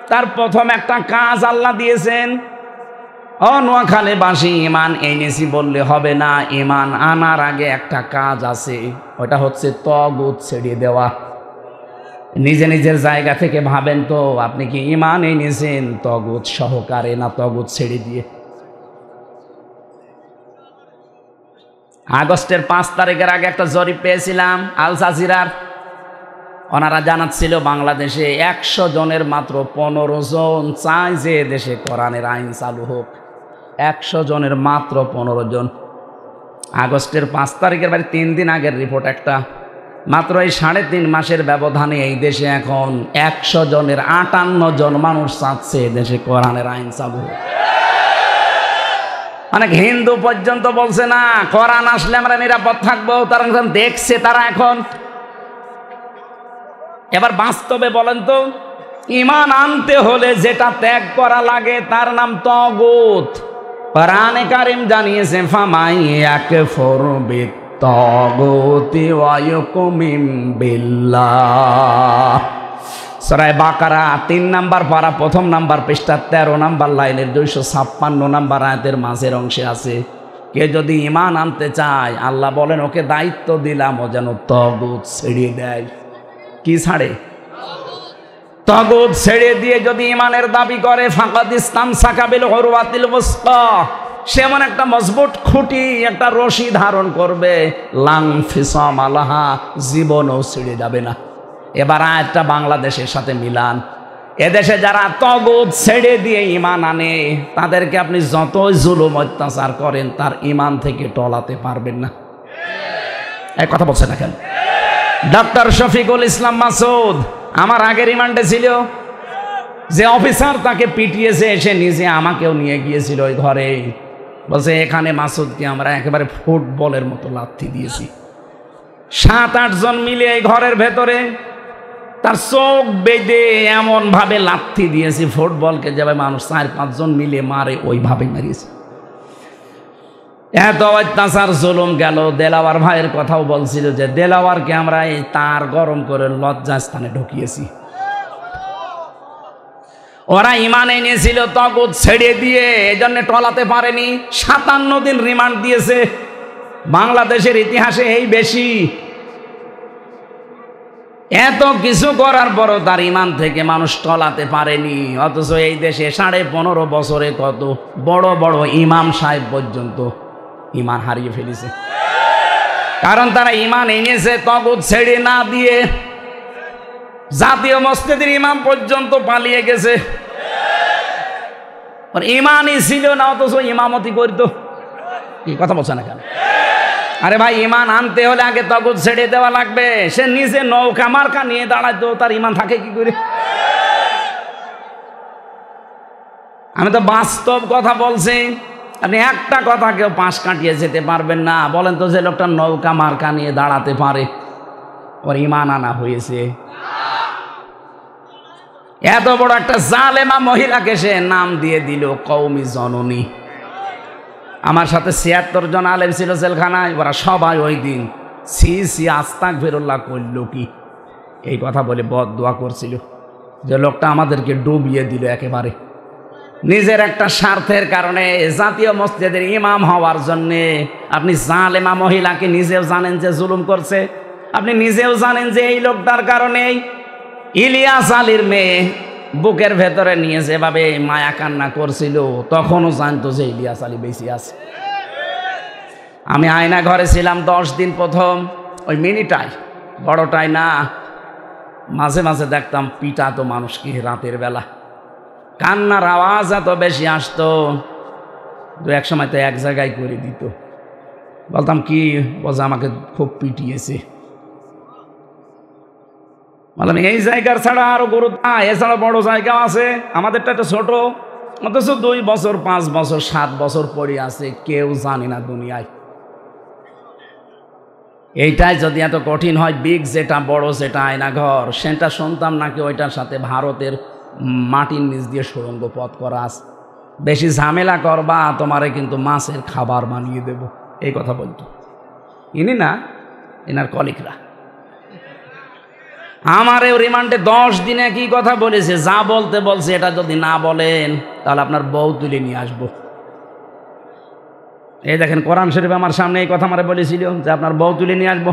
তার প্রথম একটা কাজ আল্লাহ দিয়েছেন। নোয়াখালীবাসী ঈমান এনেছি বললে হবে না, ঈমান আনার আগে একটা কাজ আছে, ওটা হচ্ছে তাগুত ছেড়ে দেওয়া। নিজে নিজের জায়গা থেকে ভাবেন তো, আপনি কি ঈমান এনেছেন তাগুত সহকারে না তাগুত ছেড়ে দিয়ে? আগস্টের 5 তারিখের আগে একটা জরিপ পেয়েছিলাম আল জাজিরার। ওনারা জানাচ্ছিল বাংলাদেশে 100 জনের মাত্র 15 জন চায় যে দেশে কোরআনের আইন চালু হোক। 100 জনের মাত্র 15 জন। আগস্টের 5 তারিখের 3 দিন আগের রিপোর্ট একটা। মাত্র এই 3.5 মাসের ব্যবধানে এই দেশে এখন 100 জনের 58 জন মানুষ চাচ্ছে দেশে কোরআনের আইন চালু হোক। অনেক হিন্দু পর্যন্ত বলছে না, কোরআন আসলে আমরা নিরাপদ থাকবো, তারা দেখছে তারা এখন। এবার বাস্তবে বলেন তো, ঈমান আনতে হলে যেটা ত্যাগ করা লাগে তার নাম তাগুত। কোরআনে কারীম জানিয়েছে, ফামাই ইয়াকফুর বিত্তাগুতি ওয়া ইউমিন বিল্লাহ। সূরা বাকারা 3 নাম্বার পারা 1 নাম্বার পৃষ্ঠা 13 নাম্বার লাইনের 256 নাম্বার আয়াতের মাঝের অংশে আছে, কে যদি ঈমান আনতে চায় আল্লাহ বলেন ওকে দায়িত্ব দিলাম ও যেন তাগুত ছেড়ে দেয়। কি ছাড়ে? তাগুত ছেড়ে দিয়ে যদি ঈমানের দাবি করে, ফাকাদ ইসতামসাকা বিল উরওয়াতিল ওয়াসকা, সে এমন একটা মজবুত খুঁটি, একটা রশি ধারণ করবে, লাং ফিসাম আলাহা, জীবনও ছেড়ে যাবে না। এবার আয়াতটা বাংলাদেশের সাথে মিলান। এদেশে যারা তাগুত ছেড়ে দিয়ে ঈমান আনে, তাদেরকে আপনি যতই জুলুম অত্যাচার করেন তার ঈমান থেকে টলাতে পারবেন না। এক কথা বলছে না কেন? ডক্টর শফিকুল ইসলাম মাসুদ আমার আগের রিমান্ডে ছিল, যে অফিসার তাকে পিটিয়েছে সে নিজে আমাকেও নিয়ে গিয়েছিল ওই ঘরে। বলছে এখানে মাসুদকে আমরা একেবারে ফুটবলের মতো লাথি দিয়েছি। 7-8 জন মিলে এই ঘরের ভেতরে তার চোখ বেঁধে এমন ভাবে লাথি দিয়েছি, ফুটবলকে যেভাবে মানুষ 4-5 জন মিলে মারে ওইভাবে মারিয়েছে। এত অত্যাচার জুলুম গেল। দেলাওয়ার ভাইয়ের কথাও বলছিল যে দেলাওয়ারকে আমরা এই তার গরম করে লজ্জাস্থানে ঢুকিয়েছি। ওরা ঈমান এনেছিল তাগুত ছেড়ে দিয়ে, এজন্য টলাতে পারেনি। 57 দিন রিমান্ড দিয়েছে। বাংলাদেশের ইতিহাসে এই বেশি। এত কিছু করার পরও তার ঈমান থেকে মানুষ টলাতে পারেনি। অথচ এই দেশে 15.5 বছরে কত বড় বড় ইমাম সাহেব পর্যন্ত ঈমান হারিয়ে ফেলেছে, কারণ তারা ঈমান এনেছে তাগুত ছেড়ে না দিয়ে। জাতীয় মসজিদের ইমাম পর্যন্ত পালিয়ে গেছে, ঈমানই ছিল না, অথচ ইমামতি করতো। কি কথা বলছে না কেন? আরে ভাই, ঈমান আনতে হলে আগে তাগুত ছেড়ে দেওয়া লাগবে। সে নিজে নৌকা মার্কা নিয়ে দাঁড়াইতো, তার ঈমান থাকে কি করে? আমি তো বাস্তব কথা বলছি। আপনি একটা কথা কেউ পাশ কাটিয়ে যেতে পারবেন না। বলেন তো, যে লোকটা নৌকা মার্কা নিয়ে দাঁড়াতে পারে, ওর ঈমান আনা হয়েছে? এত বড় একটা জালেমা মহিলাকে সে নাম দিয়ে দিল কওমি জননী। আমার সাথে ৭৬ জন আলেম ছিল জেলখানায়, ওরা সবাই ওই দিন সি সি আস্তাগফিরুল্লাহ করল কি এই কথা বলে বদদোয়া করছিল যে লোকটা আমাদেরকে ডুবিয়ে দিল একেবারে। নিজের একটা স্বার্থের কারণে জাতীয় মসজিদের ইমাম হওয়ার জন্যে আপনি জালেমা মহিলাকে নিজেও জানেন যে জুলুম করছে, আপনি নিজেও জানেন যে এই লোকটার কারণেই ইলিয়াস আলীর মেয়ে বুকের ভেতরে নিয়ে যেভাবে মায়া কান্না করছিল, তখনও জানতো যে ইলিয়াস আলী বেশি আছে। আমি আয়না ঘরে ছিলাম 10 দিন, প্রথম ওই মিনিটাই, বড়টাই না, মাঝে মাঝে দেখতাম পিটা তো মানুষকে রাতের বেলা, কান্নার আওয়াজ এত বেশি আসতো, দু এক সময় তো এক জায়গায় করে দিত। বলতাম কি? বলছে আমাকে খুব পিটিয়েছে। বললাম এই জায়গার ছাড়া আরো গুরুত্ব, এছাড়া বড় জায়গা আছে, আমাদেরটা একটা ছোট, অথচ 2 বছর 5 বছর 7 বছর পড়ে আছে, কেউ জানে না দুনিয়ায়। এইটাই যদি এত কঠিন হয়, বিগ যেটা বড় যেটা আয়নাঘর, সেটা শুনতাম নাকি ওইটার সাথে ভারতের মাটির নিচ দিয়ে সুড়ঙ্গ পথ করা আছে, বেশি ঝামেলা করবা তোমারে কিন্তু মাছের খাবার বানিয়ে দেব, এই কথা বলতো। ইনি না, এনার কলিগরা আমার এই রিমান্ডে 10 দিনে কি কথা বলেছে, যা বলতে বলছে এটা যদি না বলেন তাহলে আপনার বউ তুলে নিয়ে আসবো। এই দেখেন কোরআন শরীফ আমার সামনে এই কথা আমারে বলেছিল যে আপনার বউ তুলে নিয়ে আসবো।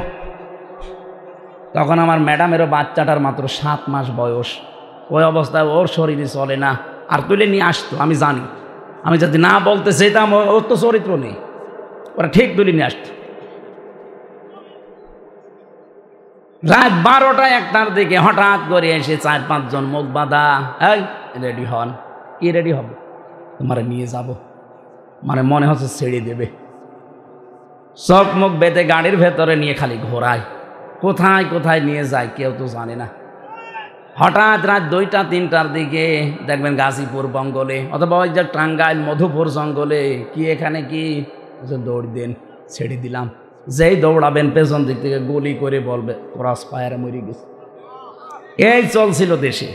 তখন আমার ম্যাডামেরও বাচ্চাটার মাত্র 7 মাস বয়স, ওই অবস্থায় ওর শরীরে চলে না, আর তুলে নিয়ে আসতো। আমি জানি, আমি যদি না বলতে চাইতাম, ওর তো চরিত্র নেই, ওরা ঠিক তুলে নিয়ে আসতো। রাত 12টা 1টার দিকে হঠাৎ করে এসে 4-5 জন মুখ বাঁধা, এই রেডি হন। কি রেডি হব? তোমারে নিয়ে যাব। মানে মনে হচ্ছে ছেড়ে দেবে। চোখ মুখ বেঁধে গাড়ির ভেতরে নিয়ে খালি ঘোরায়, কোথায় কোথায় নিয়ে যায় কেউ তো জানে না। হঠাৎ রাত 2টা-3টার দিকে দেখবেন গাজীপুর বঙ্গলে, অথবা ওই যে টাঙ্গাইল মধুপুর জঙ্গলে, কি এখানে কি দৌড় দেন, ছেড়ে দিলাম। যেই দৌড়াবেন পেছন দিক থেকে গুলি করে বলবে ক্রস ফায়ারে মরে গেছে। এই চলছিল দেশে,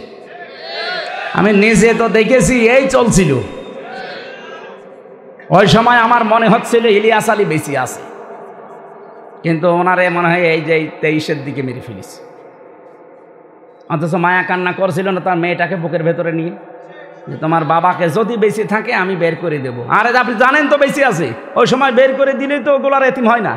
আমি নিজে তো দেখেছি, এই চলছিল। ওই সময় আমার মনে হচ্ছিল ইলিয়াস আলী বেশি আছে, কিন্তু ওনারে মনে হয় এই যে 23-এর দিকে মেরে ফেলেছে। অথচ মায়া কান্না করছিল না তার মেয়েটাকে বুকের ভেতরে নিয়ে, যে তোমার বাবাকে যদি বেশি থাকে আমি বের করে দেব। আরে আপনি জানেন তো বেশি আছে, ওই সময় বের করে দিলেই তো ওগুলার এতিম হয় না।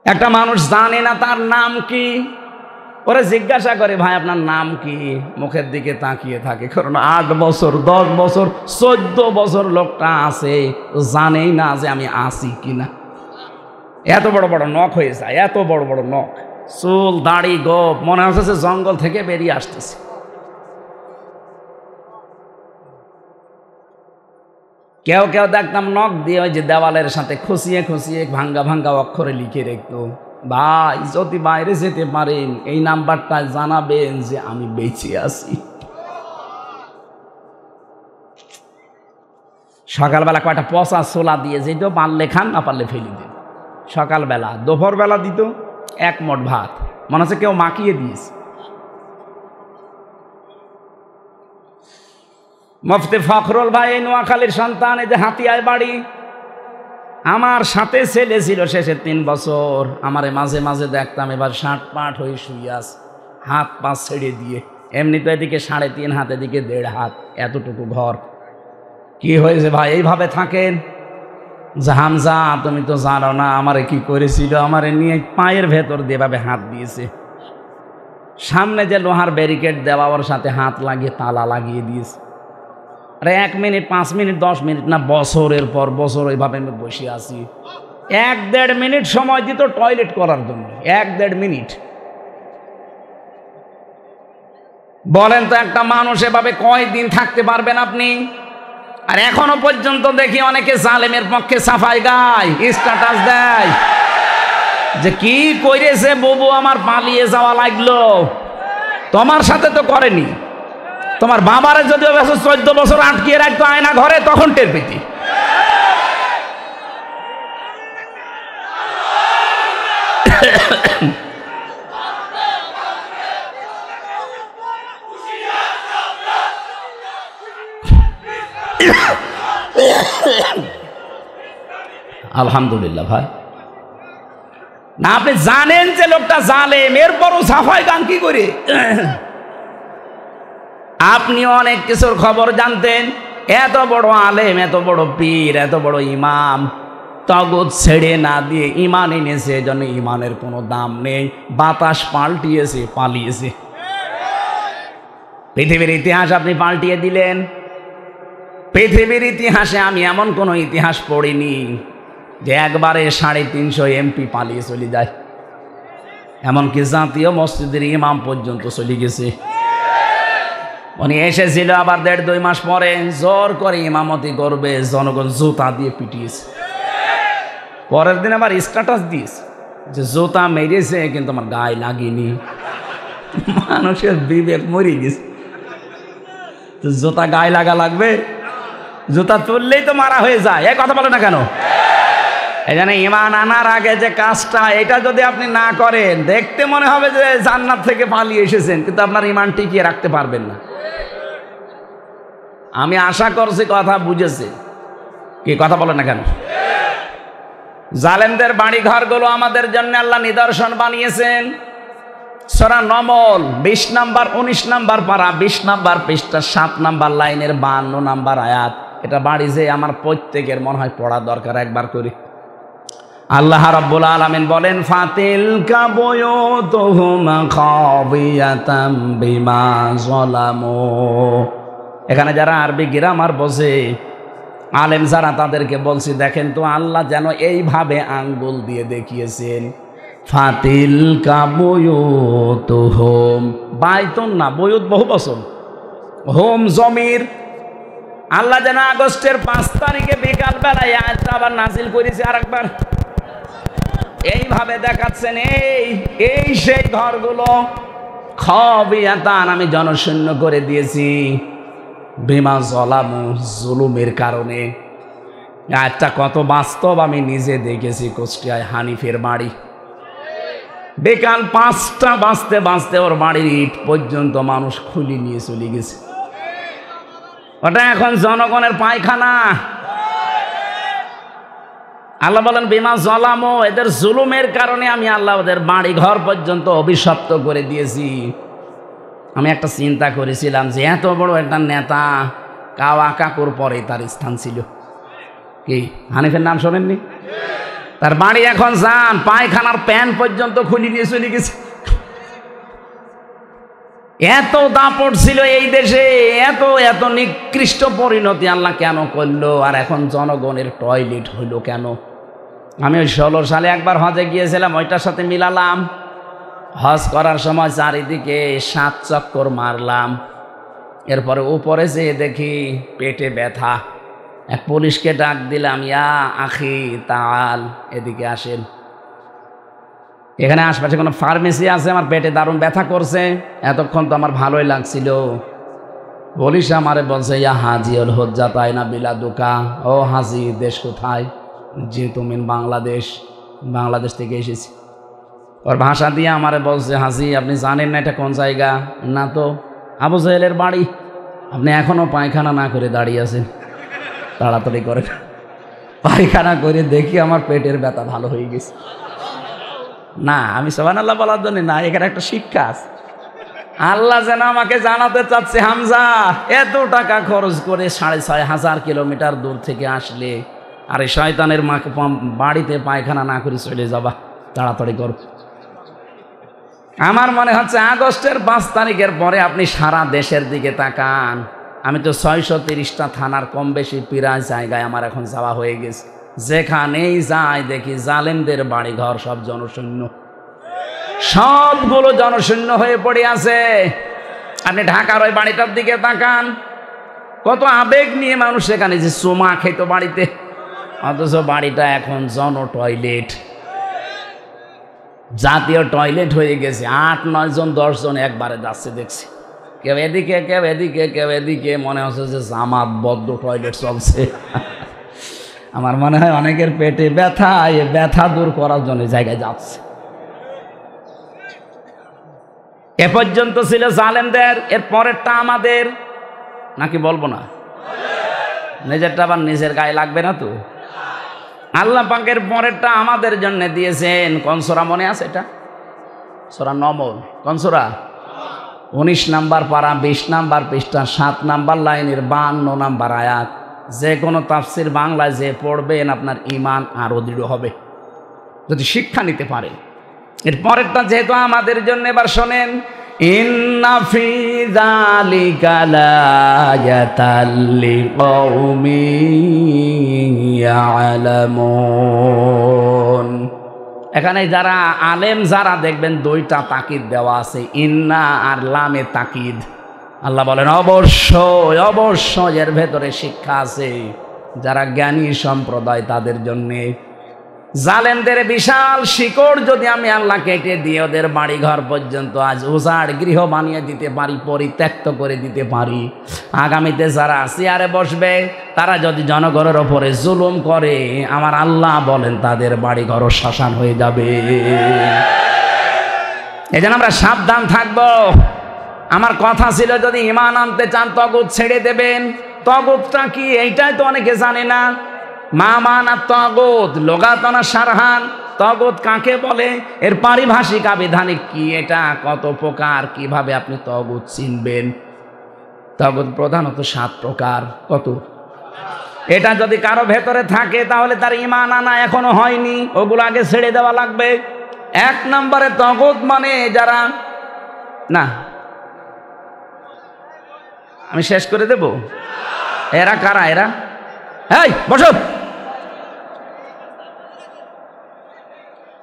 একটা মানুষ জানে না তার নাম কি, ওরা জিজ্ঞাসা করে ভাই আপনার নাম কি, মুখের দিকে তাকিয়ে থাকে। কারণ 8 বছর 10 বছর 14 বছর লোকটা আছে, জানেই না যে আমি আছি কিনা। এত বড় বড় নখ হয়ে যায়, এত বড় বড় নখ, চুল দাড়ি গোপ, মনে হচ্ছে যে জঙ্গল থেকে বেরিয়ে আসতেছে। কেউ কেউ দেখতাম নখ দিয়ে ওই যে দেওয়ালের সাথে খুশিয়ে খুশিয়ে ভাঙ্গা ভাঙ্গা অক্ষরে লিখে রাখতো, ভাই যদি বাইরে যেতে পারেন এই নাম্বারটা জানাবেন যে আমি বেঁচে আছি। সকালবেলা কয়টা পচা ছোলা দিয়ে যেত, পারলে খান না পারলে ফেলে দিন। সকালবেলা, দুপুরবেলা দিত 1 মোট ভাত, মনে হচ্ছে কেউ মাখিয়ে দিয়েছে। মুফতি ফখরুল ভাই নোয়াখালীর সন্তান, এই যে হাতিয়ায় বাড়ি, আমার সাথে ছেলে ছিল শেষে 3 বছর। আমারে মাঝে মাঝে দেখতাম এবার 60 পাট হয়ে শুয়ে আছে, হাত পা ছেড়ে দিয়ে। এমনি তো এদিকে 3.5 হাত, এদিকে 1.5 হাত, এতটুকু ঘর। কি হয়েছে ভাই এইভাবে থাকেন? যে হামজা তুমি তো জানো না আমারে কি করেছিল, আমারে নিয়ে পায়ের ভেতর দিয়ে এভাবে হাত দিয়েছে, সামনে যে লোহার ব্যারিকেড দেওয়া ওর সাথে হাত লাগিয়ে তালা লাগিয়ে দিয়েছে। আরে 1 মিনিট 5 মিনিট 10 মিনিট না, বছরের পর বছর ওইভাবে আমি বসে আছি। 1-1.5 মিনিট সময় দিত টয়লেট করার জন্য, 1-1.5 মিনিট। বলেন তো একটা মানুষ এভাবে কয়দিন থাকতে পারবেন আপনি? আর এখনো পর্যন্ত দেখি অনেকে জালেমের পক্ষে সাফাই গায়, স্ট্যাটাস দেয় যে কি করেছে বুবু আমার পালিয়ে যাওয়া লাগলো। তোমার সাথে তো করেনি। তোমার বাবারে যদি 14 বছর আটকিয়ে রাখতো আয়না ঘরে, তখন টের পেতি। আলহামদুলিল্লাহ ভাই, না আপনি জানেন যে লোকটা জালেম, এরপরও সাফাই গান কি করে? আপনি অনেক কিছুর খবর জানতেন, এত বড় আলেম, এত বড় পীর, এত বড় ইমাম, তগুত ছেড়ে না দিয়ে ইমান এনেছে, এজন্য ইমানের কোনো দাম নেই। বাতাস পাল্টিয়েছে, পালিয়েছে। পৃথিবীর ইতিহাস আপনি পাল্টিয়ে দিলেন। পৃথিবীর ইতিহাসে আমি এমন কোনো ইতিহাস পড়িনি যে একবারে 350 এমপি পালিয়ে চলে যায়। এমনকি জাতীয় মসজিদের ইমাম পর্যন্ত চলে গেছে। উনি এসেছিল, আবার 1.5-2 মাস পরে জোর করে ইমামতি করবে, জনগণ জুতা দিয়ে পিটিয়েছে। পরের দিন আবার স্ট্যাটাস দিয়েছে যে জুতা মেরেছে কিন্তু আমার গায়ে লাগেনি। মানুষের বিবেক মরে গেছে। তো জুতা গায়ে লাগবে? জুতা তুললেই তো মারা হয়ে যায়। এই কথা বলে না কেন? এই জন্য ইমান আনার আগে যে কাজটা, এটা যদি আপনি না করেন, দেখতে মনে হবে যে জান্নাত থেকে পালিয়ে এসেছেন, কিন্তু আপনার ইমান টিকিয়ে রাখতে পারবেন না। আমি আশা করছি কথা বুঝেছে। কি কথা বলে না কেন? জালেমদের বাড়ি ঘরগুলো আমাদের জন্য আল্লাহ নিদর্শন বানিয়েছেন। সূরা নমল 20 নাম্বার 19 নাম্বার পারা 20 নাম্বার পৃষ্ঠা 7 নাম্বার লাইনের 52 নাম্বার আয়াত। এটা বাড়ি যে আমার প্রত্যেকের মনে হয় পড়া দরকার একবার করে। আল্লাহ রাব্বুল আলামিন বলেন, ফাতিলকা বুয়ুতুহুম খাবিয়াতাম বিমা যালামু। এখানে যারা আরবি গ্রামার বোঝে, আলেম যারা, তাদেরকে বলছি, দেখেন তো আল্লাহ যেন এইভাবে আঙ্গুল দিয়ে দেখিয়েছেন, ফাতিলকা বুয়ুতুহুম, বাইতুন না, বুয়ুত বহু বচন, হোম জমির। আল্লাহ যেন আগস্টের 5 তারিখে বিকাল বেলায় আয়াতটা আবার নাজিল করেছে আরেকবার, এইভাবে দেখাচ্ছেন, এই সেই ঘরগুলো খাবিয়াতান, আমি জনশূন্য করে দিয়েছি, বিমা যালামু, জুলুমের কারণে। আয়াতটা কত বাস্তব আমি নিজে দেখেছি। কুষ্টিয়ায় হানিফের বাড়ি, বিকাল 5টা বাজতে বাজতে ওর বাড়ির ইট পর্যন্ত মানুষ খুলি নিয়ে চলে গেছে। ওটা এখন জনগণের পায়খানা। আল্লাহ বলেন, বিমা যালামু, এদের জুলুমের কারণে আমি আল্লাহ ওদের বাড়ি ঘর পর্যন্ত অভিশপ্ত করে দিয়েছি। আমি একটা চিন্তা করেছিলাম যে এত বড় একটা নেতা, কাওয়া কাকুর পরে তার স্থান ছিল কি? হানিফের নাম শোনেননি? তার বাড়ি এখন যান, পায়খানার প্যান পর্যন্ত খুলে নিয়ে চলে গেছে। এত দাপট ছিল এই দেশে, এত এত নিকৃষ্ট পরিণতি আল্লাহ কেন করলো? আর এখন জনগণের টয়লেট হইলো কেন? আমি ওই 16 সালে একবার হজে গিয়েছিলাম, ওইটার সাথে মিলালাম। হজ করার সময় চারিদিকে 7 চক্কর মারলাম। এরপরে উপরে যেয়ে দেখি পেটে ব্যথা। এক পুলিশকে ডাক দিলাম, ইয়া আখি তাল, এদিকে আসেন। এখানে আশপাশে কোনো ফার্মেসি আছে? আমার পেটে দারুণ ব্যথা করছে। এতক্ষণ তো আমার ভালোই লাগছিল। পুলিশ আমারে বলছে, ইয়া হাজিউল হুজ্জাত আইনা বিলাদুকা, ও হাজি, দেশ কোথায়? যে তুমি বাংলাদেশ, বাংলাদেশ থেকে এসেছি। ওর ভাষা দিয়ে আমারে বলছে, হাজি আপনি জানেন না এটা কোন জায়গা? না তো। আবু জাহেলের বাড়ি। আপনি এখনো পায়খানা না করে দাঁড়িয়ে আছেন, তাড়াতাড়ি করে। পায়খানা করে দেখি আমার পেটের ব্যথা ভালো হয়ে গেছে। না, আমি সুবহানাল্লাহ বলার জন্য না, এখানে একটা শিক্ষা আছে। আল্লাহ যেন আমাকে জানাতে চাচ্ছে, হামজা এত টাকা খরচ করে 6,500 কিলোমিটার দূর থেকে আসলে, আর এই শয়তানের মাকে বাড়িতে পায়খানা না করে চলে যাবা, তাড়াতাড়ি কর। আমার মনে হচ্ছে আগস্টের 5 তারিখের পরে আপনি সারা দেশের দিকে তাকান। আমি তো 630টা থানার কম বেশি প্রায় জায়গায় আমার এখন যাওয়া হয়ে গেছে। যেখানেই যাই দেখি জালেমদের বাড়িঘর সব জনশূন্য, সবগুলো জনশূন্য হয়ে পড়ে আছে। আপনি ঢাকার ওই বাড়িটার দিকে তাকান, কত আবেগ নিয়ে মানুষ সেখানে যে চুমা খেত বাড়িতে, অথচ বাড়িটা এখন জন টয়লেট। জাতীয় টয়লেট হয়ে গেছে, 8-9 জন 10 জন একবারে যাচ্ছে দেখছি, কেউ এদিকে কেউ এদিকে কেউ এদিকে, মনে হচ্ছে যে জামাত বদ্ধ টয়লেট চলছে। আমার মনে হয় অনেকের পেটে ব্যথা, এ ব্যথা দূর করার জন্য জায়গায় যাচ্ছে। এ পর্যন্ত ছিল জালেমদের, এর পরেরটা আমাদের, নাকি বলবো না? নিজেরটা আবার নিজের গায়ে লাগবে না তো? আল্লাহ পাকের পরেরটা আমাদের জন্য দিয়েছেন। কোন সূরা মনে আছে? এটা সূরা নমল। কোন সূরা? 19 নাম্বার পারা, 20 নাম্বার পৃষ্ঠা, 7 নাম্বার লাইনের 52 নাম্বার আয়াত। যে কোনো তাফসির বাংলায় যে পড়বেন আপনার ঈমান আরো দৃঢ় হবে যদি শিক্ষা নিতে পারেন। এর পরেরটা যেহেতু আমাদের জন্য, এবার শোনেন, ইন্না ফি যালিকা লায়াতাল লিকাউমিন ইয়ালামুন। এখানে যারা আলেম যারা দেখবেন 2টা তাকিদ দেওয়া আছে, ইন্না আর লামে তাকিদ। আল্লাহ বলেন অবশ্যই অবশ্যই এর ভেতরে শিক্ষা আছে যারা জ্ঞানী সম্প্রদায় তাদের জন্যে। জালেমদের বিশাল শিকড় যদি আমি আল্লাহ কেটে দিয়ে ওদের বাড়ি ঘর পর্যন্ত আজ উজাড় গৃহ বানিয়ে দিতে পারি, পরিত্যক্ত করে দিতে পারি, আগামীতে যারা চেয়ারে বসবে তারা যদি জনগণের ওপরে জুলুম করে, আমার আল্লাহ বলেন তাদের বাড়ি ঘর শ্মশান হয়ে যাবে। এই জন্য আমরা সাবধান থাকবো। আমার কথা ছিল যদি ঈমান আনতে চান তাগুত ছেড়ে দেবেন। তাগুতটা কি এইটাই তো অনেকে জানে না। মা মানা তাগুত লোগাতনা সারহান, তাগুত কাকে বলে, এর পারিভাষিক আবিধানিক কি, এটা কত প্রকার, কিভাবে আপনি তাগুত চিনবেন? তাগুত প্রধানত 7 প্রকার। কত? এটা যদি কারো ভেতরে থাকে তাহলে তার ঈমান আনা এখনো হয়নি, ওগুলো আগে ছেড়ে দেওয়া লাগবে। 1 নম্বরে তাগুত মানে যারা, না আমি শেষ করে দেব, এরা কারা? এরা এই বসো,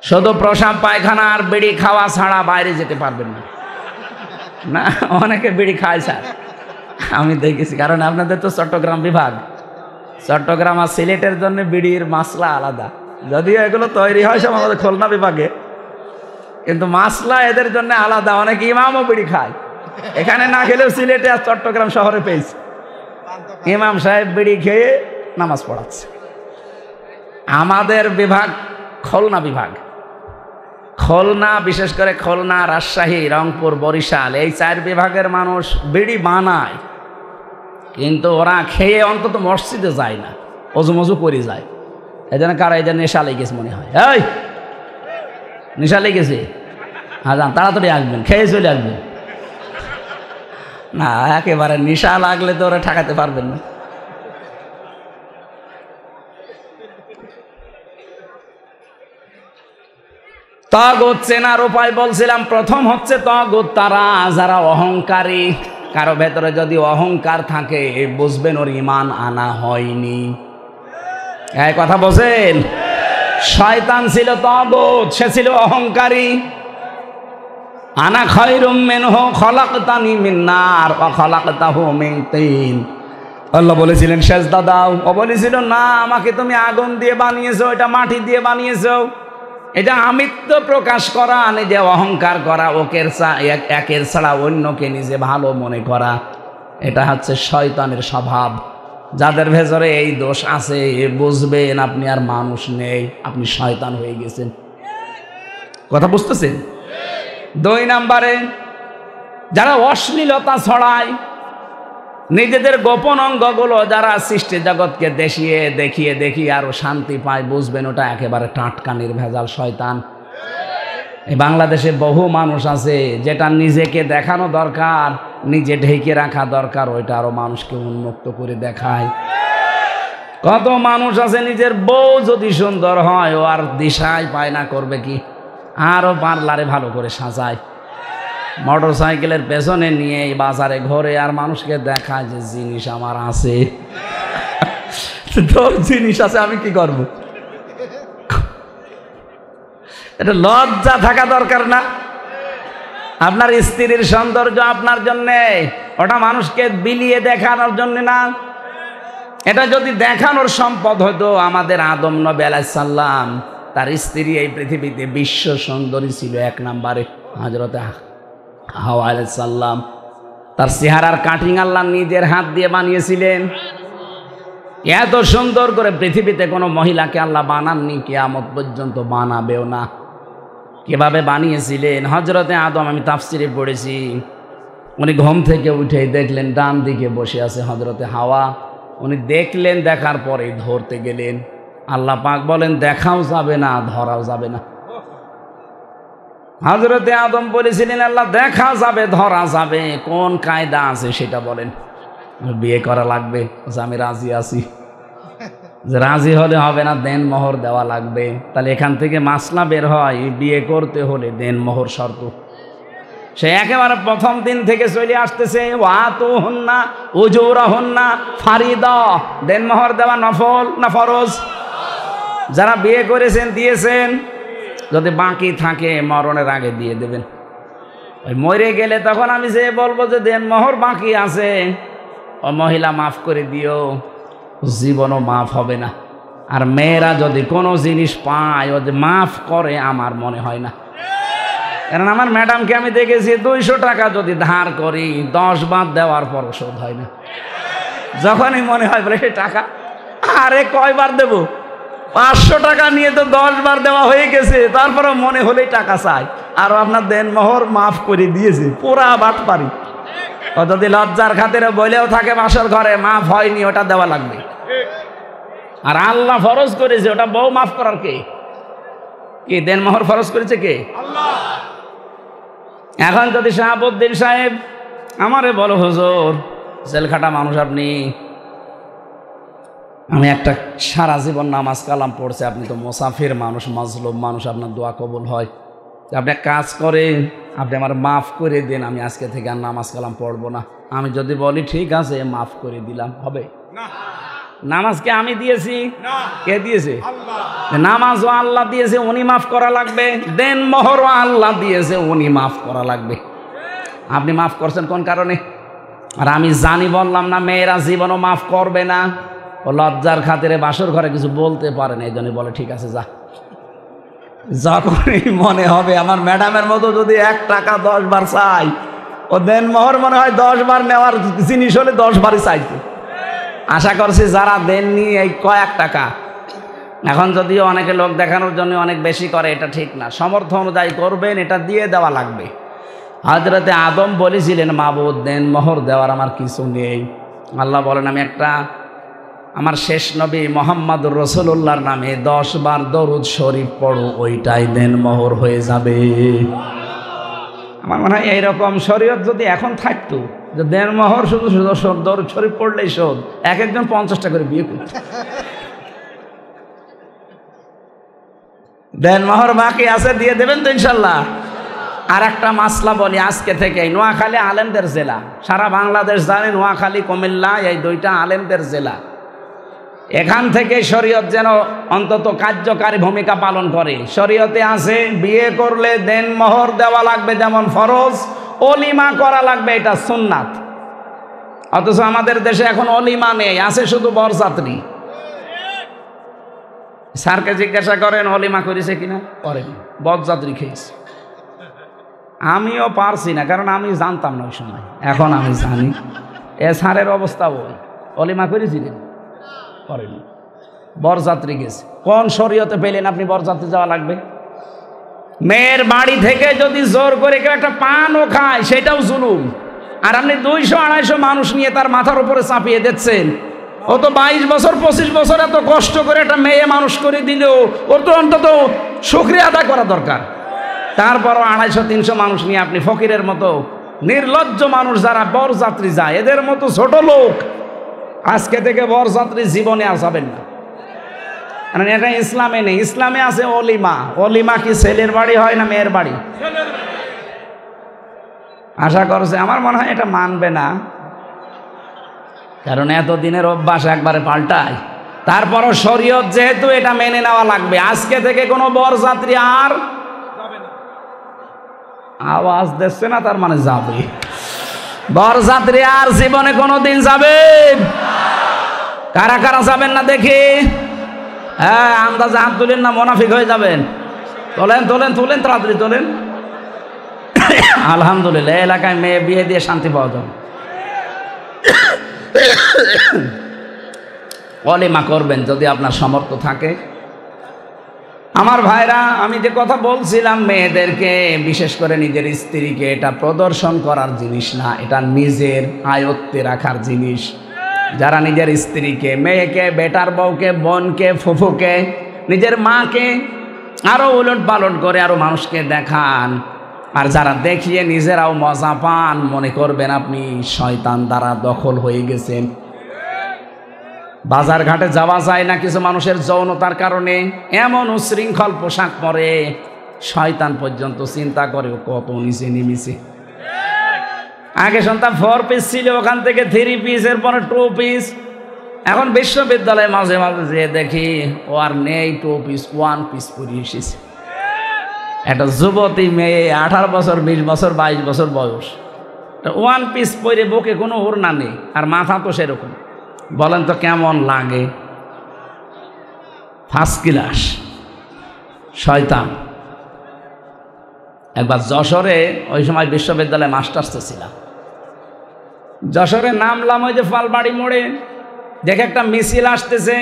শুধু প্রসাব পায়খানা আর বিড়ি খাওয়া ছাড়া বাইরে যেতে পারবেন না। না, অনেকে বিড়ি খায় স্যার, আমি দেখেছি। কারণ আপনাদের তো চট্টগ্রাম বিভাগ, চট্টগ্রাম আর সিলেটের জন্য বিড়ির মাসলা আলাদা, যদিও এগুলো তৈরি হয় সব আমাদের খুলনা বিভাগে, কিন্তু মাসলা এদের জন্য আলাদা। অনেক ইমামও বিড়ি খায়, এখানে না খেলেও সিলেটে আর চট্টগ্রাম শহরে পেয়েছে ইমাম সাহেব বিড়ি খেয়ে নামাজ পড়াচ্ছে। আমাদের বিভাগ খুলনা বিভাগ, খুলনা, বিশেষ করে খুলনা, রাজশাহী, রংপুর, বরিশাল, এই 4 বিভাগের মানুষ বিড়ি বানায়, কিন্তু ওরা খেয়ে অন্তত মসজিদে যায় না, অজু করে যায়। এই জন্য কারা, এই যে নেশা লেগেছে মনে হয়, এই নেশা লেগেছে, হ্যাঁ যান তাড়াতাড়ি আসবেন, খেয়ে চলে আসবেন। না, একেবারে নেশা লাগলে তো ওরা ঠেকাতে পারবেন না। তাগুত চেনার উপায় বলছিলাম, প্রথম হচ্ছে তাগুত তারা যারা অহংকারী। কারো ভেতরে যদি অহংকার থাকে বুঝবেন ওর ঈমান আনা হয়নি। এই কথা বোঝেন? শয়তান ছিল তাগুত, সে ছিল অহংকারী। আনা খায়রুম মিনহু খলাকতানি মিন নার ওয়া খলাকতাহু মিন তিন। আল্লাহ বলেছিলেন সেজদা দাও, ও বলেছিল না আমাকে তুমি আগুন দিয়ে বানিয়েছো, এটা মাটি দিয়ে বানিয়েছো। এটা আমিত্ব প্রকাশ করা, নিজে অহংকার করা, একের ছাড়া অন্যকে নিজে ভালো মনে করা, এটা হচ্ছে শয়তানের স্বভাব। যাদের ভেতরে এই দোষ আছে বুঝবেন আপনি আর মানুষ নেই, আপনি শয়তান হয়ে গেছেন। কথা বুঝতেছেন? 2 নম্বরে যারা অশ্লীলতা ছড়ায়, নিজেদের গোপন অঙ্গগুলো যারা সৃষ্টি জগৎকে দেখিয়ে আরো শান্তি পায়, বুঝবেন ওটা একেবারে টাটকা নির্ভেজাল শয়তান। এই বাংলাদেশে বহু মানুষ আছে যেটা নিজেকে দেখানো দরকার, নিজে ঢেকে রাখা দরকার, ওইটা আরো মানুষকে উন্মুক্ত করে দেখায়। কত মানুষ আছে নিজের বউ যদি সুন্দর হয় ও আর দিশাই পায় না, করবে কি, আরো পার্লারে ভালো করে সাজায়, মোটর সাইকেলের পেছনে নিয়ে বাজারে ঘরে আর মানুষকে দেখায় যে জিনিস আমার আছে। তোর জিনিস আছে, আমি কি করব? এটা লজ্জা থাকা দরকার না? আপনার স্ত্রীর সৌন্দর্য আপনার জন্যে, ওটা মানুষকে বিলিয়ে দেখানোর জন্য না। এটা যদি দেখানোর সম্পদ হতো, আমাদের আদম নবী আলাইহিস সালাম তার স্ত্রী এই পৃথিবীতে বিশ্ব সুন্দরী ছিল 1 নম্বরে হযরতে হাওয়া আলাইহিস সালাম। তার চেহারার কাটিং আল্লাহ নিজের হাত দিয়ে বানিয়েছিলেন। এত সুন্দর করে পৃথিবীতে কোনো মহিলাকে আল্লাহ বানাননি, কিয়ামত পর্যন্ত বানাবেও না। কিভাবে বানিয়েছিলেন? হযরতে আদম, আমি তাফসিরে পড়েছি, উনি ঘুম থেকে উঠে দেখলেন ডান দিকে বসে আছে হযরতে হাওয়া। উনি দেখলেন, দেখার পরে ধরতে গেলেন। আল্লাহ পাক বলেন দেখাও যাবে না, ধরাও যাবে না। হযরতে আদম বলেছিলেন আল্লাহ দেখা যাবে, ধরা যাবে, কোন কায়দা আছে সেটা বলেন। বিয়ে করা লাগবে, আমি রাজি আছি। রাজি হলে হবে না, দেন মোহর দেওয়া লাগবে। তাহলে এখান থেকে মাসলা বের হয়, বিয়ে করতে হলে দেন মোহর শর্ত। সে একেবারে প্রথম দিন থেকে চলে আসতেছে, ওয়াতুহুন্না উজুরাহুন্না ফারিদা, দেন মোহর দেওয়া নফল না ফরজ? যারা বিয়ে করেছেন দিয়েছেন, যদি বাকি থাকে মরণের আগে দিয়ে দেবেন। ওই মরে গেলে তখন আমি যে বলবো যে দেন মোহর বাকি আছে, ও মহিলা মাফ করে দিও, জীবনও মাফ হবে না। আর মেয়েরা যদি কোনো জিনিস পায় ও যে মাফ করে, আমার মনে হয় না। কারণ আমার ম্যাডামকে আমি দেখেছি 200 টাকা যদি ধার করি 10 বার দেওয়ার পর শোধ হয় না। যখনই মনে হয় বলে টাকা আরে কয়বার দেব, 500 টাকা নিয়ে তো 10 বার দেওয়া হয়ে গেছে, তারপরে মনে হলেই টাকা চাই। আর আপনার দেন মোহর মাফ করে দিয়েছে, পুরা বাট পারি। ও যদি লজ্জার খাতিরে বলেও থাকে বাসর ঘরে মাফ হয়নি, ওটা দেওয়া লাগবে। আর আল্লাহ ফরজ করেছে, ওটা বউ মাফ করার কে? কি দেন মোহর ফরজ করেছে কে? আল্লাহ। এখন যদি শাহাবুদ্দিন সাহেব আমারে বলো হুজুর জেলখাটা মানুষ আপনি, আমি একটা সারা জীবন নামাজ কালাম পড়ছে, আপনি তো মুসাফির মানুষ, মাজলুম মানুষ, আপনার দোয়া কবুল হয়, আপনি এক কাজ করেন, আপনি আমার মাফ করে দেন, আমি আজকে থেকে আর নামাজ কালাম পড়বো না। আমি যদি বলি ঠিক আছে মাফ করে দিলাম, হবে? নামাজকে আমি দিয়েছি? কে দিয়েছে? নামাজও আল্লাহ দিয়েছে, উনি মাফ করা লাগবে। দেন মোহরও আল্লাহ দিয়েছে, উনি মাফ করা লাগবে। আপনি মাফ করছেন কোন কারণে? আর আমি জানি বললাম না, মেয়েরা জীবনও মাফ করবে না। ও লজ্জার খাতিরে বাসর ঘরে কিছু বলতে পারে না, এই জন্য বলে ঠিক আছে যা। যখনই মনে হবে আমার ম্যাডামের মতো যদি 1 টাকা 10 বার চাই, ও দেন মোহর মনে হয় 10 বার নেওয়ার জিনিস হলে 10 বারই চাইছে। আশা করছি যারা দেননি এই কয়েক টাকা, এখন যদিও অনেকে লোক দেখানোর জন্য অনেক বেশি করে, এটা ঠিক না। সমর্থ অনুযায়ী করবেন, এটা দিয়ে দেওয়া লাগবে। হযরতে আদম বলেছিলেন মাবুদ দেন মোহর দেওয়ার আমার কিছু নেই। আল্লাহ বলেন আমি একটা আমার শেষ নবী মুহাম্মদুর রাসূলুল্লাহর নামে 10 বার দরুদ শরীফ পড়ো, ওইটাই দেন মোহর হয়ে যাবে। আমার মনে হয় এইরকম শরীয়ত যদি এখন থাকতো, যে দেন মোহর শুধু দরুদ শরীফ পড়লেই শোধ, এক একজন 50টা করে বিয়ে করত। দেন মোহর বাকি আছে, দিয়ে দেবেন তো ইনশাল্লাহ। আর একটা মাসলা বলি আজকে থেকে, নোয়াখালী আলেমদের জেলা, সারা বাংলাদেশ জানে নোয়াখালী কুমিল্লা এই 2টা আলেমদের জেলা। এখান থেকে শরীয়ত যেন অন্তত কার্যকারী ভূমিকা পালন করে। শরীয়তে আছে বিয়ে করলে দেন মোহর দেওয়া লাগবে যেমন ফরজ, অলিমা করা লাগবে এটা সুন্নাত। অথচ আমাদের দেশে এখন অলিমা নেই, আছে শুধু বরযাত্রী। স্যারকে জিজ্ঞাসা করেন অলিমা করেছে কিনা, করেনি, বরযাত্রী খেয়েছে। আমিও পারছি না, কারণ আমি জানতাম না ওই সময়, এখন আমি জানি। এ স্যারের অবস্থা ওই, অলিমা করেছিলেন, করেনি, বরযাত্রী গেছে। কোন শরীয়তে পেলেন আপনি বরযাত্রী যাওয়া লাগবে? মেয়ের বাড়ি থেকে যদি জোর করে কেউ একটা পানও খায় সেটাও জুলুম। আর আপনি 200-250 মানুষ নিয়ে তার মাথার উপরে চাপিয়ে দিচ্ছেন। ও তো 22 বছর 25 বছর এত কষ্ট করে একটা মেয়ে মানুষ করে দিল, ওর তো অন্তত শুকরিয়া আদায় করা দরকার। তারপরও 250-300 মানুষ নিয়ে আপনি ফকিরের মতো নির্লজ্জ মানুষ যারা বরযাত্রী যায়, এদের মতো ছোট লোক আজকে থেকে বরযাত্রী জীবনে আসাবেন না। কারণ এটা ইসলামে নেই। ইসলামে আছে অলিমা। অলিমা কি ছেলের বাড়ি হয় না মেয়ের বাড়ি? আশা করছে, আমার মনে হয় এটা মানবে না, কারণ এতদিনের অভ্যাস একবারে পাল্টায়। তারপরও শরীয়ত যেহেতু এটা মেনে নেওয়া লাগবে, আজকে থেকে কোনো বরযাত্রী আর আওয়াজ দিচ্ছে না, তার মানে যাবে। বরযাত্রী আর জীবনে কোনোদিন যাবে? কারা কারা যাবেন না দেখি? হ্যাঁ, আন্দাজে হাত তুলেন না, মুনাফিক হয়ে যাবেন। তোলেন তোলেন তোলেন, তাড়াতাড়ি তোলেন। আলহামদুলিল্লাহ, এলাকায় মেয়ে বিয়ে দিয়ে শান্তি পাওয়া যাবে। ওলিমা করবেন যদি আপনার সামর্থ্য থাকে। আমার ভাইরা, আমি যে কথা বলছিলাম মেয়েদেরকে, বিশেষ করে নিজের স্ত্রীকে, এটা প্রদর্শন করার জিনিস না, এটা নিজের আয়ত্তে রাখার জিনিস। যারা নিজের স্ত্রীকে, মেয়েকে, বেটার বউকে, বোনকে, ফুফুকে, নিজের মাকে আরও উলট পালট করে আরও মানুষকে দেখান, আর যারা দেখিয়ে নিজেরাও মজা পান, মনে করবেন আপনি শয়তান দ্বারা দখল হয়ে গেছেন। বাজার ঘাটে যাওয়া যায় না কিছু মানুষের যৌনতার কারণে, এমন উশৃঙ্খল পোশাক পরে শয়তান পর্যন্ত চিন্তা করে কত নিচে নেমেছে। আগে শুনতাম 4 পিস ছিল, ওখান থেকে 3 পিস, এরপরে 2 পিস। এখন বিশ্ববিদ্যালয়ে মাঝে মাঝে যে দেখি ও আর নেই 2 পিস, 1 পিস পরে এসেছে। একটা যুবতী মেয়ে, 18 বছর, 20 বছর, 22 বছর বয়স, 1 পিস পরে, বুকে কোনো ওড়না নেই, আর মাথা তো সেরকম। বলেন তো কেমন লাগে? ফার্স্ট ক্লাস শয়তান। একবার যশোরে, ওই সময় বিশ্ববিদ্যালয়ে মাস্টার্স ছিলাম, যশোরে নামলাম, ওই যে ফালবাড়ি মোড়ে দেখে একটা মিছিল আসতেছে,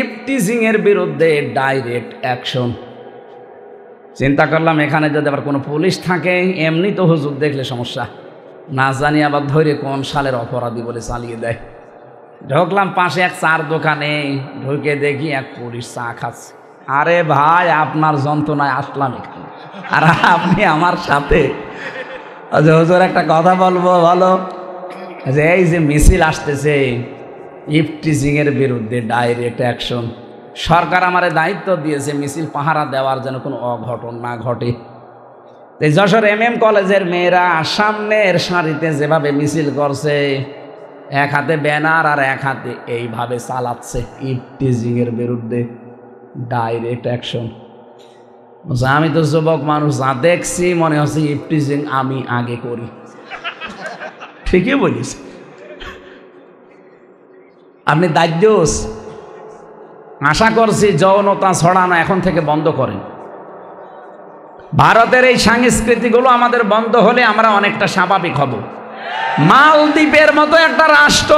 ইফটিজিং এর বিরুদ্ধে ডাইরেক্ট অ্যাকশন। চিন্তা করলাম এখানে যদি আবার কোনো পুলিশ থাকে, এমনি তো হুজুর দেখলে সমস্যা, না জানি আবার ধরে কোন সালের অপরাধী বলে চালিয়ে দেয়। ঢুকলাম পাশে এক চার দোকানে, ঢুকে দেখি এক পুলিশ চা খাচ্ছে। আরে ভাই, আপনার যন্ত্রণায় আসলাম এখানে, আর আপনি আমার সাথে। হুজুর একটা কথা বলবো, বলো। যে এই যে মিছিল আসতেছে ইফটিজিং এর বিরুদ্ধে ডাইরেক্ট অ্যাকশন, সরকার আমারে দায়িত্ব দিয়েছে মিছিল পাহারা দেওয়ার যেন কোনো অঘটন না ঘটে। এই যশোর MM কলেজের মেয়েরা সামনের সারিতে যেভাবে মিছিল করছে, এক হাতে ব্যানার আর এক হাতে এইভাবে চালাচ্ছে, ইফটিজিং এর বিরুদ্ধে ডাইরেক্ট অ্যাকশন। আমি তো যুবক মানুষ, যা দেখছি মনে হচ্ছে ইফটিজিং আমি আগে করি। ঠিকই বলিস, আপনি দায়িত্বস। আশা করছি যৌনতা ছড়ানো এখন থেকে বন্ধ করেন। ভারতের এই সংস্কৃতিগুলো আমাদের বন্ধ হলে আমরা অনেকটা স্বাভাবিক হব। মালদ্বীপের মতো একটা রাষ্ট্র,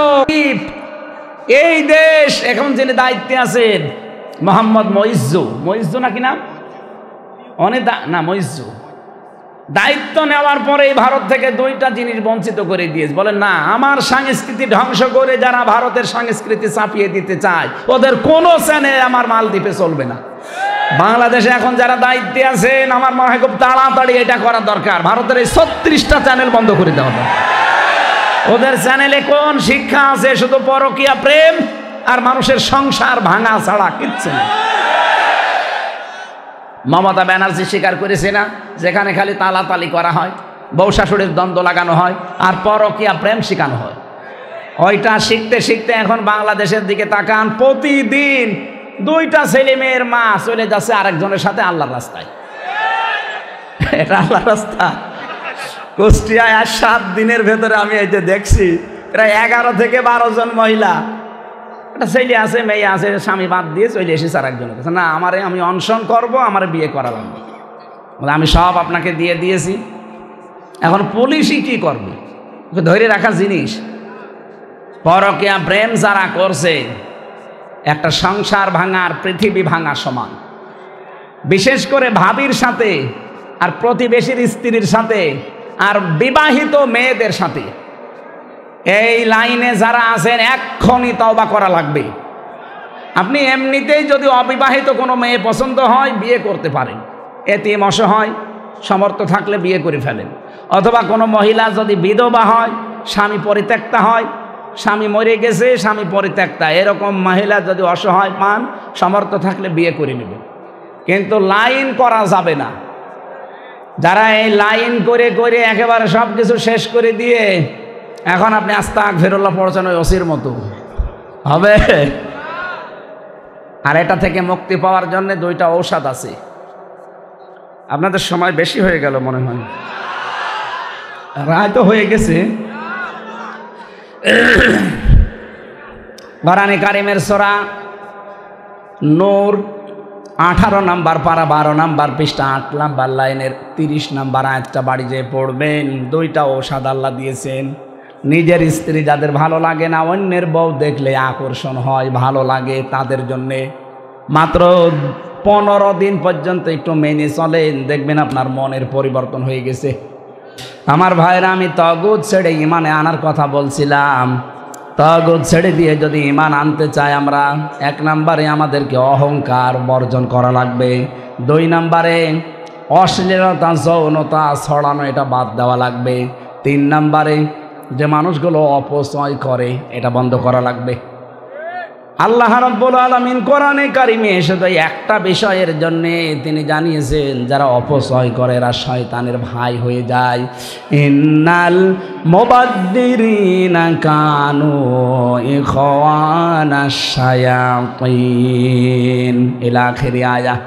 এই দেশ এখন যিনি দায়িত্বে আছেন মোহাম্মদ মইজ্জু নাকি নাম, অনেক না মইজ্জু, দায়িত্ব নেওয়ার পরে ভারত থেকে 2টা জিনিস বঞ্চিত করে দিয়েছে। বলেন না, আমার সংস্কৃতি ধ্বংস করে যারা ভারতের সংস্কৃতি চাপিয়ে দিতে চায়, ওদের কোনো চ্যানেল আমার মালদ্বীপে চলবে না। বাংলাদেশে এখন যারা দায়িত্বে আছেন, আমার মনে হয় খুব তাড়াতাড়ি এটা করা দরকার। ভারতের এই 36টা চ্যানেল বন্ধ করে দেওয়া দরকার। ওদের চ্যানেলে কোন শিক্ষা আছে? শুধু পরকীয়া প্রেম আর মানুষের সংসার ভাঙা ছাড়া কিচ্ছু না। মমতা ব্যানার্জি স্বীকার করেছে না, যেখানে খালি তালাতালি করা হয়, বউ শাশুড়ির দ্বন্দ্ব লাগানো হয়, আর পরকীয়া প্রেম শেখানো হয়। ওইটা শিখতে শিখতে এখন বাংলাদেশের দিকে তাকান, প্রতিদিন 2টা ছেলে মেয়ের মা চলে যাচ্ছে আরেকজনের সাথে আল্লাহর রাস্তায়। এটা আল্লাহর রাস্তা? কুষ্টিয়ায় আর 7 দিনের ভেতরে আমি এই যে দেখছি প্রায় 11 থেকে 12 জন মহিলা, একটা ছেলে আছে, মেয়ে আছে, স্বামী বাদ দিয়ে চলে এসেছে আরেকজনের কাছে। না, আমি অনশন করবো, আমার বিয়ে করা লাগবে। আমি সব আপনাকে দিয়ে দিয়েছি, এখন পুলিশই কি করবে? ওকে ধরে রাখার জিনিস। পরকীয়া প্রেম যারা করছে, একটা সংসার ভাঙার, পৃথিবী ভাঙা সমান। বিশেষ করে ভাবির সাথে, আর প্রতিবেশীর স্ত্রীর সাথে, আর বিবাহিত মেয়েদের সাথে। এই লাইনে যারা আছেন এক্ষুনি তওবা করা লাগবে। আপনি এমনিতেই যদি অবিবাহিত কোনো মেয়ে পছন্দ হয়, বিয়ে করতে পারেন। এতিম অসহায় সামর্থ্য থাকলে বিয়ে করে ফেলেন। অথবা কোনো মহিলা যদি বিধবা হয়, স্বামী পরিত্যক্তা হয়, স্বামী মরে গেছে, স্বামী পরিত্যক্তা, এরকম মহিলা যদি অসহায় পান, সামর্থ্য থাকলে বিয়ে করে নেবেন। কিন্তু লাইন করা যাবে না। যারা এই লাইন করে করে একেবারে সব কিছু শেষ করে দিয়ে এখন আপনি আস্তাগফিরুল্লাহ পড়ছেন ওই ওসির মতো হবে। আর এটা থেকে মুক্তি পাওয়ার জন্য 2টা ঔষধ আছে। আপনাদের সময় বেশি হয়ে গেল মনে হয়, রায় তো হয়ে গেছে। কোরআনে কারিমের সূরা নূর 18 নাম্বার পারা 12 নাম্বার পৃষ্ঠা 8 নাম্বার লাইনের 30 নাম্বার আয়াতটা বাড়ি যেয়ে পড়বেন। দুইটা ঔষধ আল্লাহ দিয়েছেন। নিজের স্ত্রী যাদের ভালো লাগে না, অন্যের বউ দেখলে আকর্ষণ হয়, ভালো লাগে, তাদের জন্যে মাত্র 15 দিন পর্যন্ত একটু মেনে চলেন, দেখবেন আপনার মনের পরিবর্তন হয়ে গেছে। আমার ভাইরা, আমি তাগুত ছেড়ে ইমানে আনার কথা বলছিলাম। তাগুত ছেড়ে দিয়ে যদি ইমান আনতে চাই আমরা, 1 নম্বরে আমাদেরকে অহংকার বর্জন করা লাগবে। 2 নম্বরে অশ্লীলতা যৌনতা ছড়ানো এটা বাদ দেওয়া লাগবে। 3 নম্বরে যে মানুষগুলো অপচয় করে এটা বন্ধ করা লাগবে। আল্লাহ রাব্বুল আলামিন কোরআনে কারিমে এসে তো একটা বিষয়ের জন্য তিনি জানিয়েছেন, যারা অপচয় করে এরা শয়তানের ভাই হয়ে যায়। ইন্নাল মুবাদ্দিরিনা কানু ইখওয়ানাশ শায়াতিন ইলা আখির আয়াত।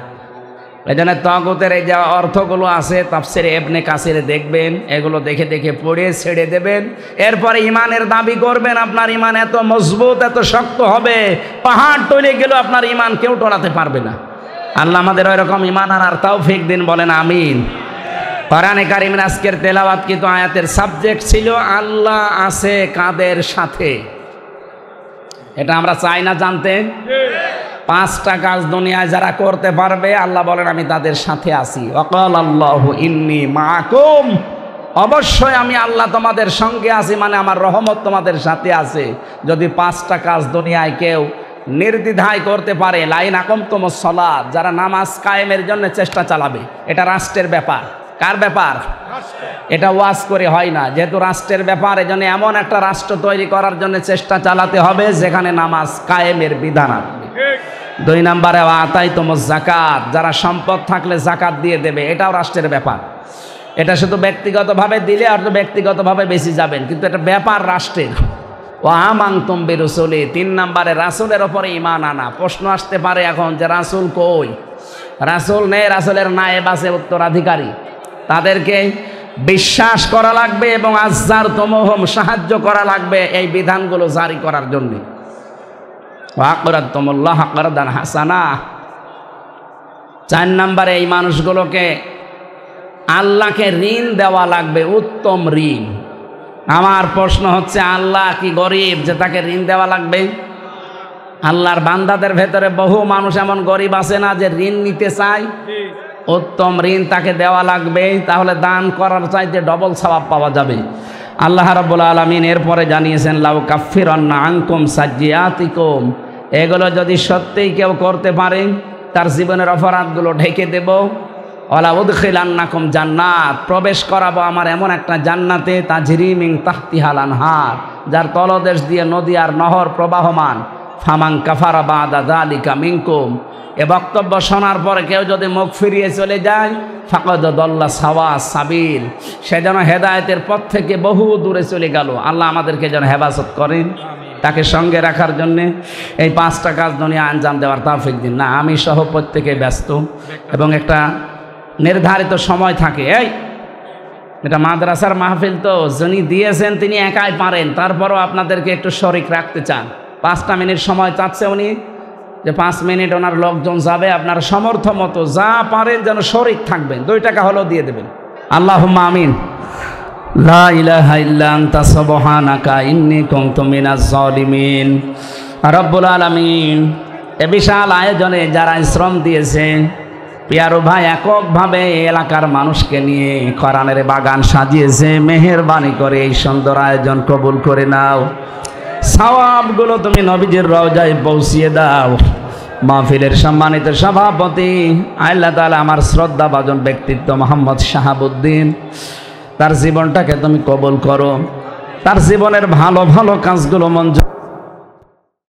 এজন্য তাগুতের এই যে অর্থগুলো আছে তাফসিরে ইবনে কাসিরে দেখবেন, এগুলো দেখে দেখে পড়ে ছেড়ে দেবেন। এরপরে ইমানের দাবি করবেন, আপনার ইমান এত মজবুত এত শক্ত হবে, পাহাড় টলে গেলেও আপনার ইমান কেউ টলাতে পারবে না। আল্লাহ আমাদের ওইরকম ইমান আর তৌফিক দিন, বলেন আমিন। কোরআনে কারিমের আজকের তেলাওয়াতকৃত আয়াতের সাবজেক্ট ছিল আল্লাহ আছে কাদের সাথে। এটা আমরা চাই না জানতে। 5টা কাজ দুনিয়ায় যারা করতে পারবে, আল্লাহ বলেন আমি তাদের সাথে আছি। ওয়াকাল আল্লাহু ইন্নী মাআকুম, অবশ্যই আমি আল্লাহ তোমাদের সঙ্গে আছি, মানে আমার রহমত তোমাদের সাথে আছে। যদি 5টা কাজ দুনিয়ায় কেউ নির্দ্বিধায় করতে পারে, লাইন আকামতুমুস সালাত, যারা নামাজ কায়েমের জন্য চেষ্টা চালাবে, এটা রাষ্ট্রের ব্যাপার। কার ব্যাপার? এটা ওয়াজ করে হয় না, যেহেতু রাষ্ট্রের ব্যাপার, এজন্য এমন একটা রাষ্ট্র তৈরি করার জন্য চেষ্টা চালাতে হবে যেখানে নামাজ কায়েমের বিধান আছে। 2 নম্বরে আতাইতুমুজ যাকাত, যারা সম্পদ থাকলে যাকাত দিয়ে দেবে, এটাও রাষ্ট্রের ব্যাপার। এটা শুধু ব্যক্তিগতভাবে দিলে আর ব্যক্তিগতভাবে বেশি যাবেন, কিন্তু এটা ব্যাপার রাষ্ট্রের। ওয়া আমানতুম বিরুসুলি, 3 নম্বরে রাসূলের উপরে ঈমান আনা। প্রশ্ন আসতে পারে এখন যে রাসূল কই? রাসূল নেই, রাসূলের নায়েব আছে, উত্তরাধিকারী। তাদেরকে বিশ্বাস করা লাগবে এবং আযযারতুমুহুম, সাহায্য করা লাগবে এই বিধানগুলো জারি করার জন্য। ওয়াকরাতুমুল্লাহ করদান হাসানা। 4 নম্বরে এই মানুষগুলোকে আল্লাহকে ঋণ দেওয়া লাগবে, উত্তম ঋণ। আমার প্রশ্ন হচ্ছে, আল্লাহ কি গরিব যে তাকে ঋণ দেওয়া লাগবে? আল্লাহর বান্দাদের ভেতরে বহু মানুষ এমন গরিব আছে না যে ঋণ নিতে চায়? উত্তম ঋণ তাকে দেওয়া লাগবে, তাহলে দান করার চাইতে ডবল সওয়াব পাওয়া যাবে। আল্লাহ রাব্বুল আলামিন এরপরে জানিয়েছেন, লাউ কাফিরান্না আনকুম সাজ্জিয়াতিকুম, এগুলো যদি সত্যিই কেউ করতে পারে, তার জীবনের অপরাধগুলো ঢেকে দেব। ওয়ালা উদখিলান্নাকুম জান্নাত, প্রবেশ করাবো আমার এমন একটা জান্নাতে, তাজরি মিন তাহতিহাল আনহার, যার তলদেশ দিয়ে নদী আর নহর প্রবাহমান। ফামান কাফারা বাদা যালিকা মিনকুম, এ বক্তব্য শোনার পরে কেউ যদি মুখ ফিরিয়ে চলে যায়, ফাকাদ দাল্লা সাওয়া সাবিল, সে যেন হেদায়েতের পথ থেকে বহু দূরে চলে গেল। আল্লাহ আমাদেরকে যেন হেফাজত করেন, তাকে সঙ্গে রাখার জন্যে এই 5টা কাজ দুনিয়া আঞ্জাম দেওয়ার তৌফিক দিন। না, আমি সহ প্রত্যেকে ব্যস্ত এবং একটা নির্ধারিত সময় থাকে। এটা মাদ্রাসার মাহফিল, তো যিনি দিয়েছেন তিনি একাই পারেন, তারপরও আপনাদেরকে একটু শরিক রাখতে চান। 5টা মিনিট সময় চাচ্ছে উনি, যে 5 মিনিট ওনার লোকজন যাবে, আপনার সমর্থ মতো যা পারেন যেন শরিক থাকবেন, 2 টাকা হলেও দিয়ে দেবেন। আল্লাহুম্মা আমিন। লা ইলাহা ইল্লা আনতা সুবহানাকা ইন্নী কুনতু মিনাজ জালিমিন। রব্বুল আলামিন, এ বিশাল আয়োজনে যারা শ্রম দিয়েছেন, পিয়ারু ভাই এককভাবে এলাকার মানুষকে নিয়ে কোরআনের বাগান সাজিয়েছে, মেহেরবানি করে এই সুন্দর আয়োজন কবুল করে নাও। সওয়াবগুলো তুমি নবীজির রওজায় পৌঁছিয়ে দাও। মাহফিলের সম্মানিত সভাপতি আল্লাহ তাআলা আমার শ্রদ্ধাভাজন ব্যক্তিত্ব মোহাম্মদ শাহাবুদ্দিন, তার জীবনটাকে তুমি কবুল করো, তার জীবনের ভালো ভালো কাজগুলো মঞ্জুর